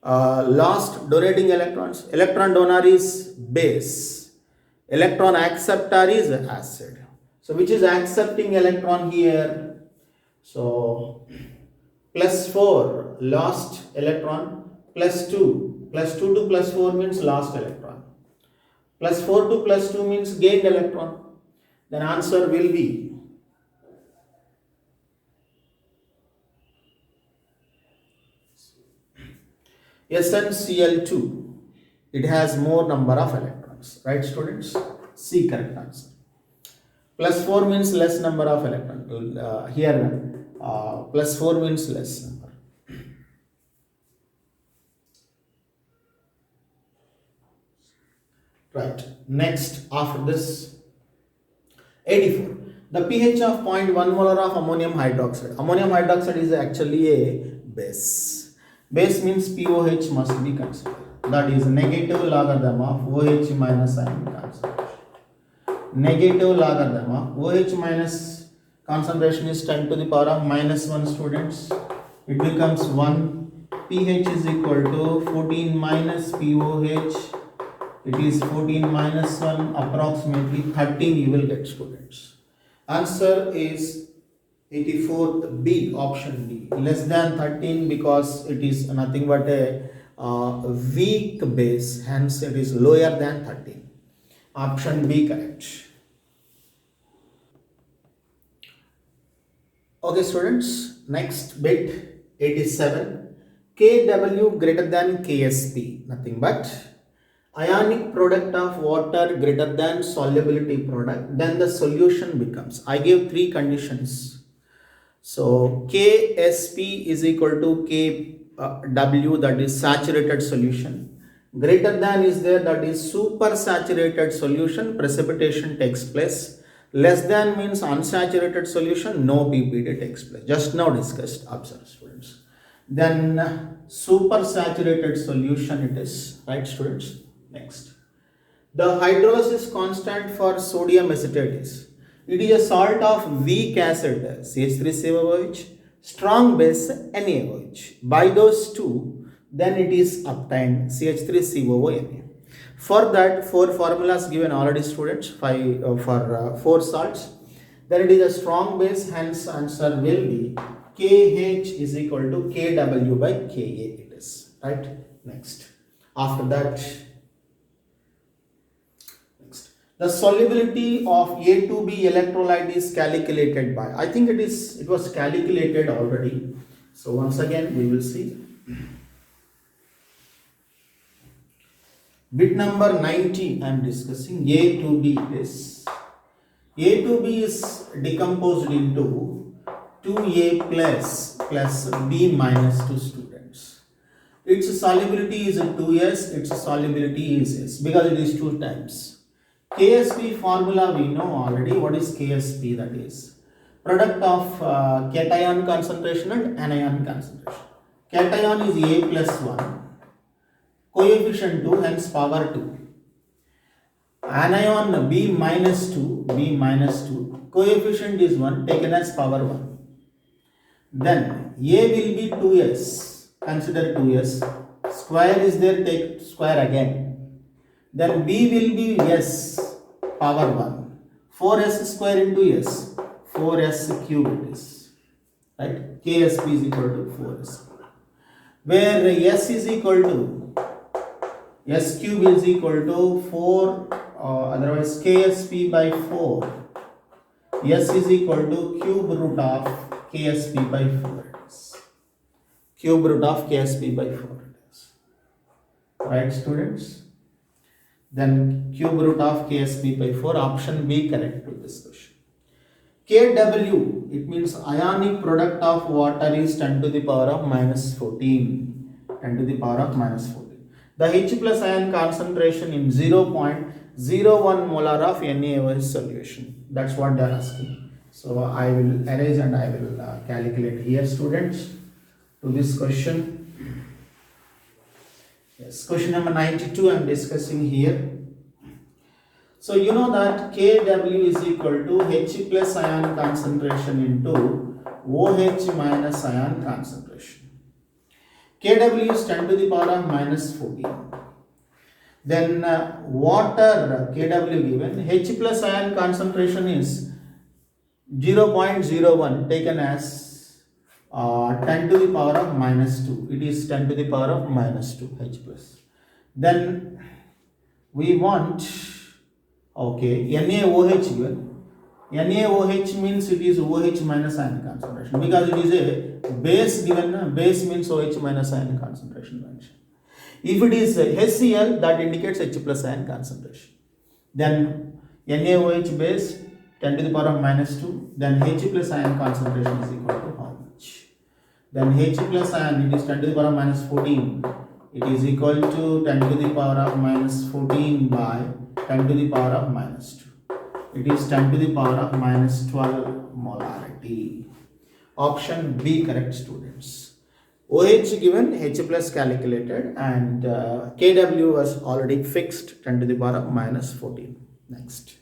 lost donating electrons. Electron donor is base. Electron acceptor is acid. So which is accepting electron here? So plus 4 lost electron, plus 2. Plus 2 to plus 4 means lost electron. Plus 4 to plus 2 means gained electron. Then answer will be SnCl2. It has more number of electrons. Right, students? C correct answer. Plus 4 means less number of electrons. Here plus 4 means less number. Right. Next, after this, 84. The pH of 0.1 molar of ammonium hydroxide. Ammonium hydroxide is actually a base. Base means pOH must be considered. That is negative logarithm of OH minus ion concentration. Negative logarithm of OH minus concentration is 10 to the power of minus 1, students. It becomes 1. pH is equal to 14 minus pOH. It is 14 minus 1, approximately 13 you will get, students. Answer is 84th B, option B. Less than 13 because it is nothing but a weak base, hence it is lower than 13. Option B correct. Okay, students, next bit 87. Kw greater than Ksp, nothing but ionic product of water greater than solubility product, then the solution becomes, I give 3 conditions. So Ksp is equal to Kw, that is saturated solution. Greater than is there, that is super saturated solution, precipitation takes place. Less than means unsaturated solution, no PPT takes place. Just now discussed, observe students. Then super saturated solution it is, right, students? Next, the hydrolysis constant for sodium acetate is, it is a salt of weak acid CH3COOH, strong base NaOH. By those two, then it is obtained CH3COONA. For that, 4 formulas given already, students, for 4 salts. Then it is a strong base, hence answer will be KH is equal to KW by Ka, it is, right? Next, after that, the solubility of A2B electrolyte is calculated by, I think it was calculated already. So once again we will see. Bit number 90 I am discussing. A2B is, A2B is decomposed into 2A plus B minus 2, students. Its solubility is 2S, its solubility is S because it is 2 times. Ksp formula we know already. What is Ksp? That is product of cation concentration and anion concentration. Cation is A plus 1, coefficient 2, hence power 2. Anion B minus 2, coefficient is 1, taken as power 1. Then A will be 2s, consider 2s, square is there, take square again. Then B will be S, power 1. 4s square into S, 4s cube it is. Right? Ksp is equal to 4s. Where S is equal to, S cube is equal to 4, otherwise Ksp by 4. S is equal to cube root of Ksp by 4. It is. Cube root of Ksp by 4. It is. Right, students? Then cube root of Ksp by 4, option B correct to this question. Kw, it means ionic product of water is 10 to the power of minus 14. 10 to the power of minus 14. The H plus ion concentration in 0.01 molar of NaOH solution. That's what they are asking. So I will erase and I will calculate here, students, to this question. Yes, question number 92 I am discussing here. So you know that Kw is equal to H plus ion concentration into OH minus ion concentration. Kw is 10 to the power of minus 14. Then water Kw given, H plus ion concentration is 0.01 taken as 10 to the power of minus 2. It is 10 to the power of minus 2 H plus. Then we want, okay, NaOH given. NaOH means it is OH minus ion concentration because it is a base given. Base means OH minus ion concentration mentioned. If it is HCl, that indicates H plus ion concentration. Then NaOH base 10 to the power of minus 2. Then H plus ion concentration is equal to how much? Then H plus ion, it is 10 to the power of minus 14. It is equal to 10 to the power of minus 14 by 10 to the power of minus 2. It is 10 to the power of minus 12 molarity. Option B correct, students. OH given, H plus calculated, and Kw was already fixed 10 to the power of minus 14. Next.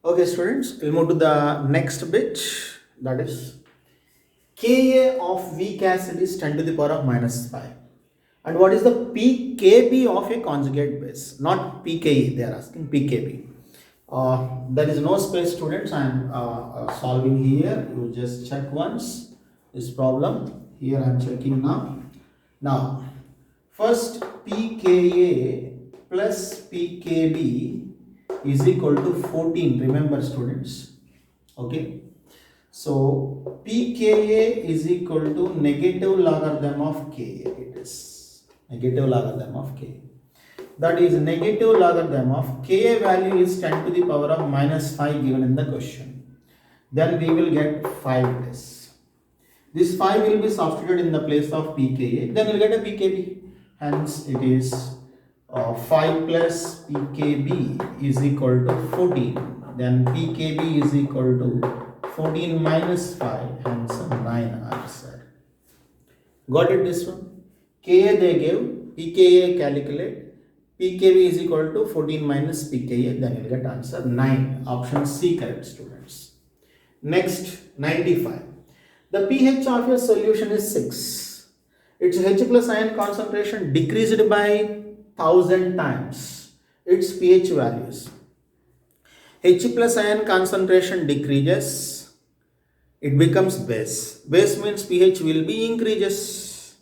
Okay, students, we'll move to the next bit, that is Ka of weak acid is 10 to the power of minus 5. And what is the pKb of a conjugate base? Not pKe, they are asking pKb. There is no space, students. I am solving here. You just check once this problem. Here I am checking now. Now, first pKa plus pKb is equal to 14. Remember, students. Okay. So pKa is equal to negative logarithm of Ka. It is negative logarithm of Ka. That is negative logarithm of Ka value is 10 to the power of minus 5 given in the question. Then we will get 5 this. This 5 will be substituted in the place of pKa. Then we will get a pKb. Hence it is 5 plus pKb is equal to 14. Then pKb is equal to 14 minus 5, hence 9 answer. Got it, this one? Ka they gave, pKa calculate, pKb is equal to 14 minus pKa, then you will get answer 9. Option C correct, students. Next, 95. The pH of your solution is 6. Its H plus ion concentration decreased by 1000 times its pH values. H plus ion concentration decreases, it becomes base. Base means pH will be increases.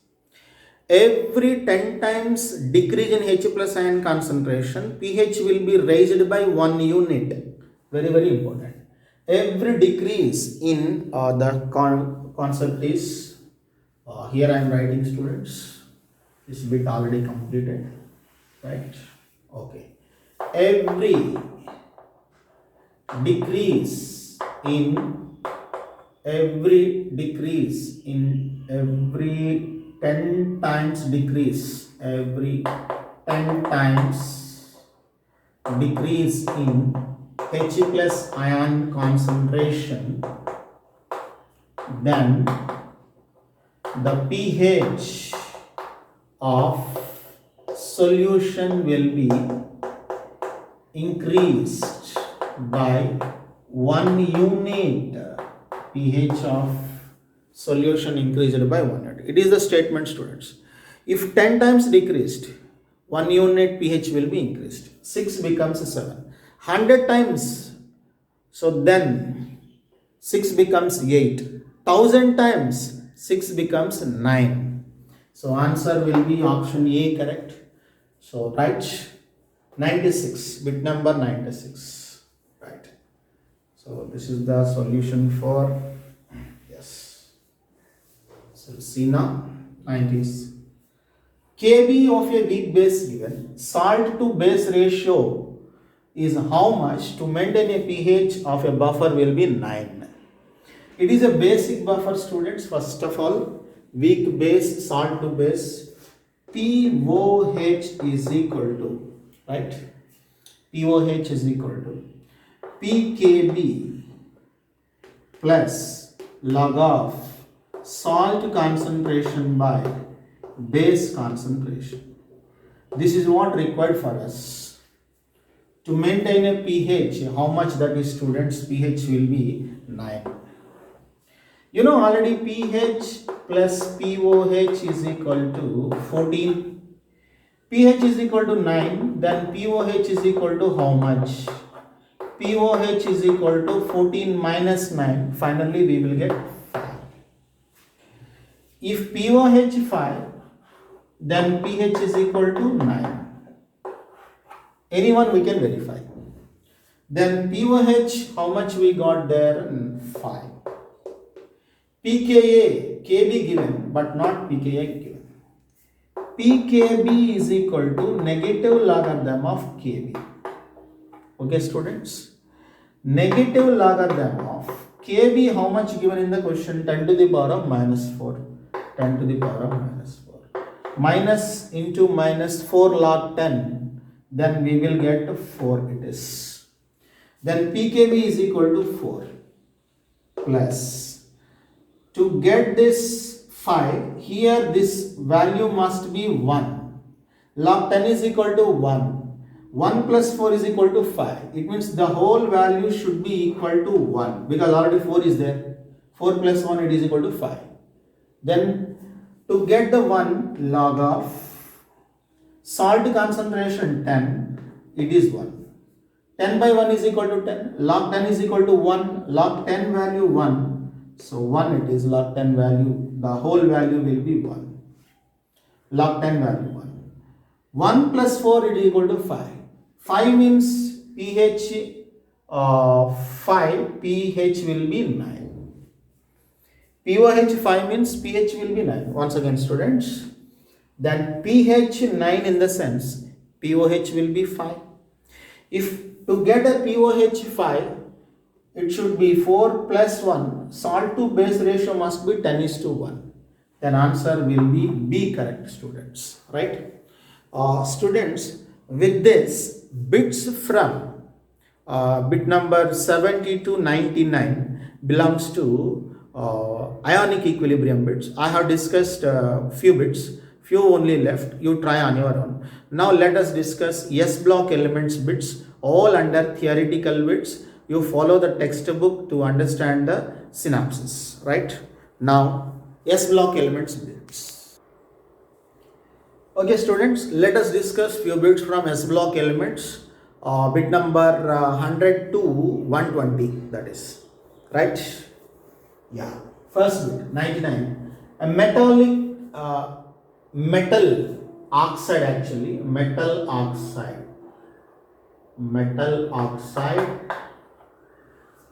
Every 10 times decrease in H plus ion concentration, pH will be raised by 1 unit. Very, very important. Every decrease in the concept is, here I am writing, students. This bit already completed. Right? Okay. Every decrease in every 10 times decrease, every 10 times decrease in H plus ion concentration, then the pH of solution will be increased by 1 unit. pH of solution increased by 1 unit. It is the statement, students. If 10 times decreased, 1 unit pH will be increased. 6 becomes 7. 100 times, so then 6 becomes 8. 1000 times, 6 becomes 9. So answer will be option A correct. So write 96, bit number 96. Right. So this is the solution for, yes. So see now, 90s. Kb of a weak base given, salt to base ratio is how much to maintain a pH of a buffer will be 9. It is a basic buffer, students. First of all, weak base, salt to base, POH is equal to, right? POH is equal to pKb plus log of salt concentration by base concentration. This is what required for us to maintain a pH. How much that is, students? pH will be 9. You know already pH plus pOH is equal to 14. pH is equal to 9, then pOH is equal to how much? pOH is equal to 14 minus 9. Finally, we will get 5. If pOH 5, then pH is equal to 9. Anyone we can verify. Then pOH, how much we got there? 5. pKa, Kb given, but not pKa given. pKb is equal to negative logarithm of Kb. Okay, students? Negative logarithm of Kb, how much given in the question? 10 to the power of minus 4. 10 to the power of minus 4. Minus into minus 4 log 10. Then we will get 4 it is. Then pKb is equal to 4 plus. To get this 5, here this value must be 1. Log 10 is equal to 1. 1 plus 4 is equal to 5. It means the whole value should be equal to 1 because already 4 is there. 4 plus 1, it is equal to 5. Then to get the 1, log of salt concentration 10, it is 1. 10 by 1 is equal to 10. Log 10 is equal to 1. Log 10 value 1. So 1 it is, log 10 value, the whole value will be 1. Log 10 value 1. 1 plus 4 it is equal to 5. 5 means pH 5, pH will be 9. pOH 5 means pH will be 9. Once again, students, then pH 9 in the sense pOH will be 5. If to get a pOH 5, it should be 4 plus 1. Salt to base ratio must be 10:1. Then answer will be B, correct, students. Right? Students, with this, bits from bit number 70 to 99 belongs to ionic equilibrium bits. I have discussed few bits, few only left. You try on your own. Now let us discuss S block elements bits, all under theoretical bits. You follow the textbook to understand the synapses, right? Now, S block elements bits. Okay, students, let us discuss few bits from S block elements. Bit number 100 to 120, that is, right? Yeah. First bit, 99. A metallic metal oxide, actually, metal oxide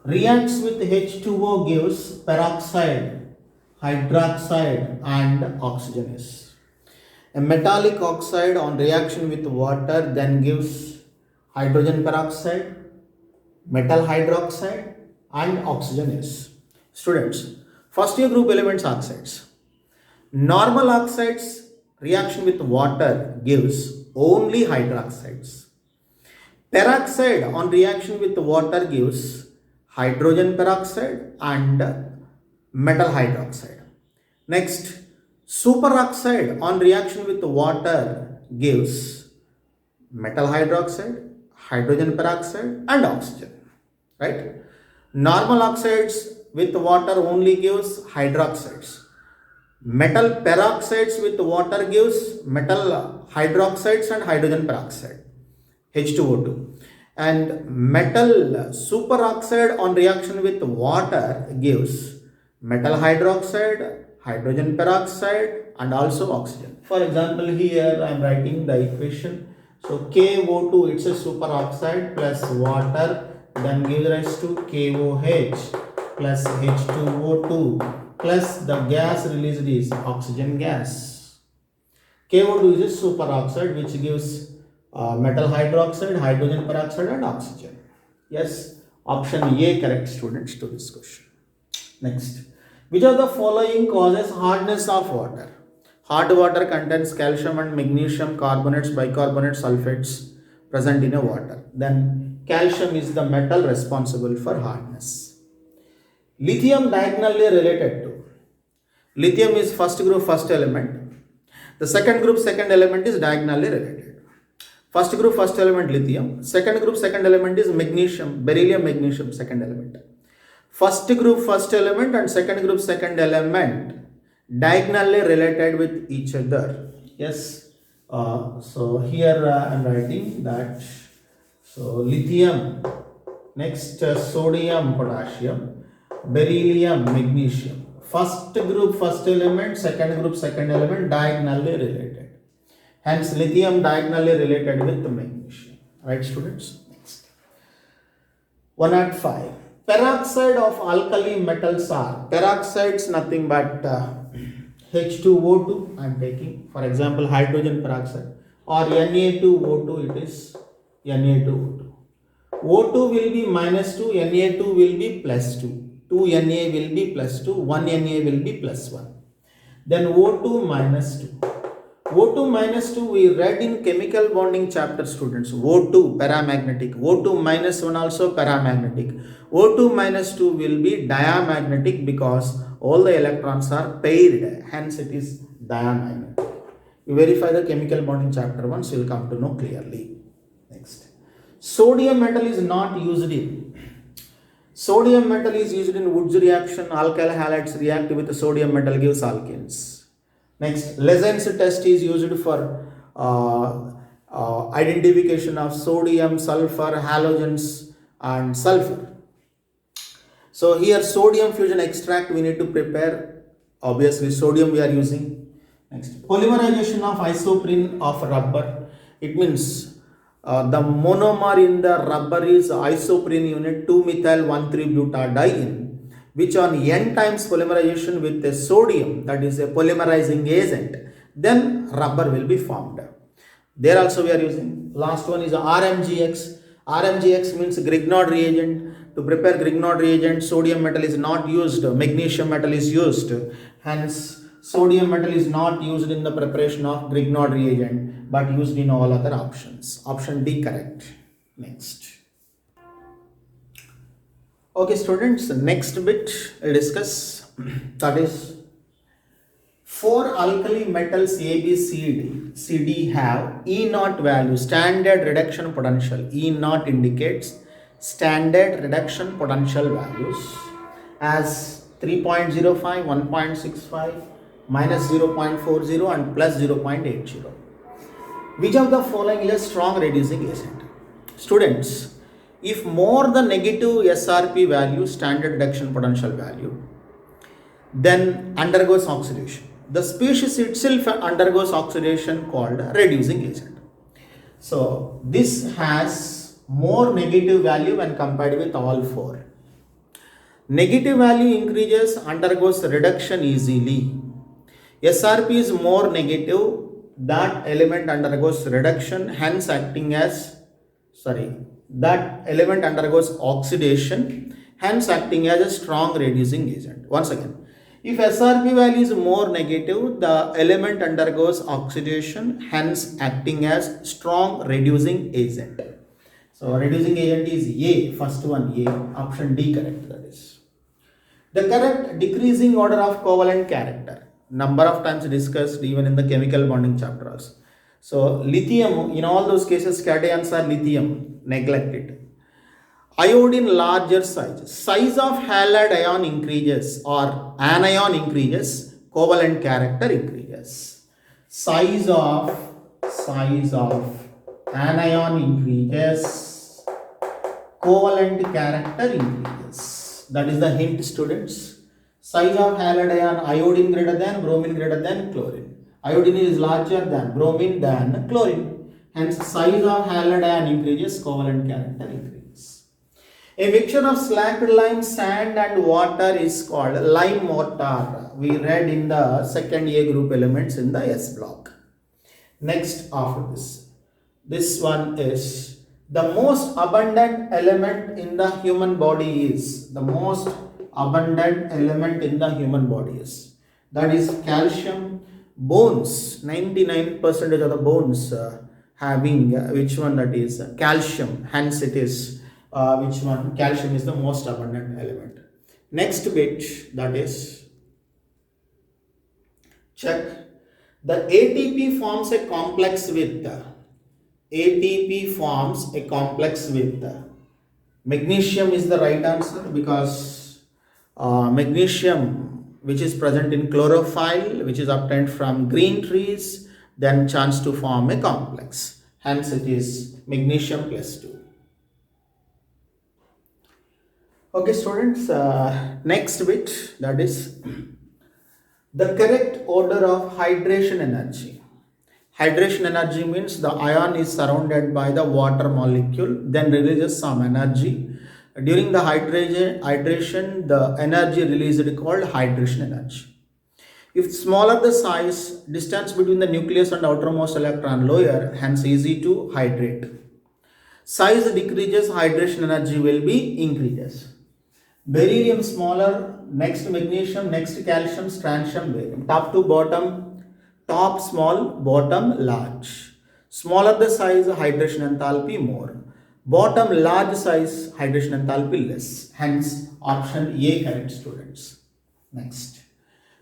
reacts with H2O, gives peroxide, hydroxide and oxygen. A metallic oxide on reaction with water then gives hydrogen peroxide, metal hydroxide and oxygen. Students, first year group elements oxides. Normal oxides reaction with water gives only hydroxides. Peroxide on reaction with water gives hydrogen peroxide and metal hydroxide. Next, superoxide on reaction with water gives metal hydroxide, hydrogen peroxide and oxygen, right? Normal oxides with water only gives hydroxides. Metal peroxides with water gives metal hydroxides and hydrogen peroxide, H2O2. And metal superoxide on reaction with water gives metal hydroxide, hydrogen peroxide and also oxygen. For example, here I am writing the equation. So KO2, it's a superoxide plus water, then gives rise to KOH plus H2O2 plus the gas released is oxygen gas. KO2 is a superoxide which gives metal hydroxide, hydrogen peroxide and oxygen. Yes, option A, correct, students, to this question. Next, which of the following causes hardness of water? Hard water contains calcium and magnesium carbonates, bicarbonate, sulfates present in a water. Then calcium is the metal responsible for hardness. Lithium diagonally related to. Lithium is first group, first element. The second group, second element is diagonally related. First group, first element lithium. Second group, second element is magnesium, beryllium, magnesium, second element. First group, first element and second group, second element diagonally related with each other. Yes. So here I am writing that. So lithium, next sodium, potassium, beryllium, magnesium. First group, first element, second group, second element diagonally related. Hence lithium diagonally related with magnesium. Right, students? Next. 105. Peroxide of alkali metals are. Peroxide is nothing but H2O2 I am taking. For example, hydrogen peroxide, or Na2O2, it is Na2O2. O2 will be minus 2, Na2 will be plus 2. 2 Na will be plus 2, 1 Na will be plus 1. Then O2 minus 2. O2 minus 2 we read in chemical bonding chapter, students. O2 paramagnetic, O2 minus 1 also paramagnetic. O2 minus 2 will be diamagnetic because all the electrons are paired, hence it is diamagnetic. You verify the chemical bonding chapter once, you will come to know clearly. Next. Sodium metal is not used in. Sodium metal is used in Wood's reaction. Alkyl halides react with sodium metal, gives alkenes. Next, Lezen's test is used for identification of sodium, sulfur, halogens and sulfur. So here sodium fusion extract we need to prepare. Obviously sodium we are using. Next, polymerization of isoprene of rubber. It means the monomer in the rubber is isoprene unit 2-methyl-1,3-butadiene, which on n times polymerization with a sodium, that is a polymerizing agent, then rubber will be formed. There also we are using. Last one is RMGX. RMGX means Grignard reagent. To prepare Grignard reagent, sodium metal is not used, magnesium metal is used. Hence, sodium metal is not used in the preparation of Grignard reagent, but used in all other options. Option D correct. Next. Okay, students, next bit we'll discuss, that is 4 alkali metals A, B, C, D have E0 value, standard reduction potential. E0 indicates standard reduction potential values as 3.05, 1.65, minus 0.40 and plus 0.80. Which of the following is a strong reducing agent? Students, if more the negative SRP value, standard reduction potential value, then undergoes oxidation. The species itself undergoes oxidation called reducing agent. So this has more negative value when compared with all 4. Negative value increases, undergoes reduction easily. SRP is more negative, that element undergoes reduction, hence acting as, that element undergoes oxidation, hence acting as a strong reducing agent. Once again, if SRP value is more negative, the element undergoes oxidation, hence acting as strong reducing agent. So reducing agent is A, first one A, option D correct, that is. The correct decreasing order of covalent character. Number of times discussed even in the chemical bonding chapter also. So lithium, in all those cases cations are lithium, neglected. Iodine larger size. Size of halide ion increases or anion increases, covalent character increases. Size of anion increases, covalent character increases. That is the hint, students. Size of halide ion, iodine greater than, bromine greater than chlorine. Iodine is larger than bromine than chlorine. Hence size of halide ion increases, covalent character increases. A mixture of slacked lime, sand and water is called lime mortar. We read in the second A group elements in the S block. Next after this one is the most abundant element in the human body is, the most abundant element in the human body is, that is calcium. Bones, 99% of the bones having which one, that is calcium, hence it is which one, calcium is the most abundant element. Next bit, that is check The ATP forms a complex with magnesium is the right answer, because magnesium, which is present in chlorophyll, which is obtained from green trees, then chance to form a complex. Hence it is magnesium plus 2. Okay students, next bit, that is the correct order of hydration energy. Hydration energy means the ion is surrounded by the water molecule, then releases some energy. During the hydration, the energy released is called hydration energy. If smaller the size, distance between the nucleus and outermost electron lower, hence easy to hydrate. Size decreases, hydration energy will be increases. Beryllium smaller, next magnesium, next calcium, strontium, barium. Top to bottom, top small, bottom large. Smaller the size, hydration enthalpy more. Bottom large size, hydration enthalpy less. Hence option A correct, students. Next.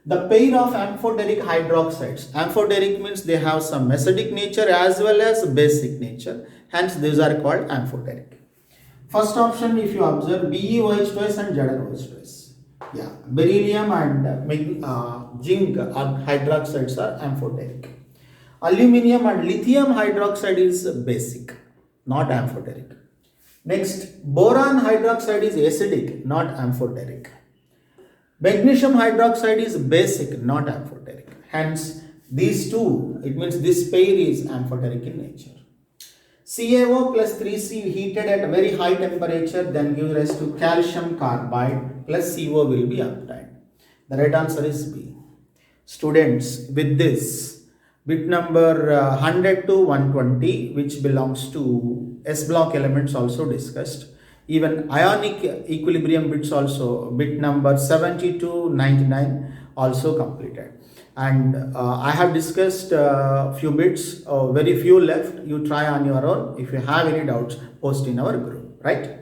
The pair of amphoteric hydroxides. Amphoteric means they have some acidic nature as well as basic nature. Hence these are called amphoteric. First option, if you observe, BeOH2 and ZnOH2. Yeah, beryllium and zinc hydroxides are amphoteric. Aluminium and lithium hydroxide is basic, not amphoteric. Next, boron hydroxide is acidic, not amphoteric. Magnesium hydroxide is basic, not amphoteric. Hence, these two, it means this pair is amphoteric in nature. CaO plus 3C heated at very high temperature then gives rise to calcium carbide plus CO will be obtained. The right answer is B. Students, with this, bit number 100 to 120, which belongs to S block elements, also discussed. Even ionic equilibrium bits also, bit number 70 to 99 also completed. And I have discussed few bits, very few left. You try on your own. If you have any doubts, post in our group, right?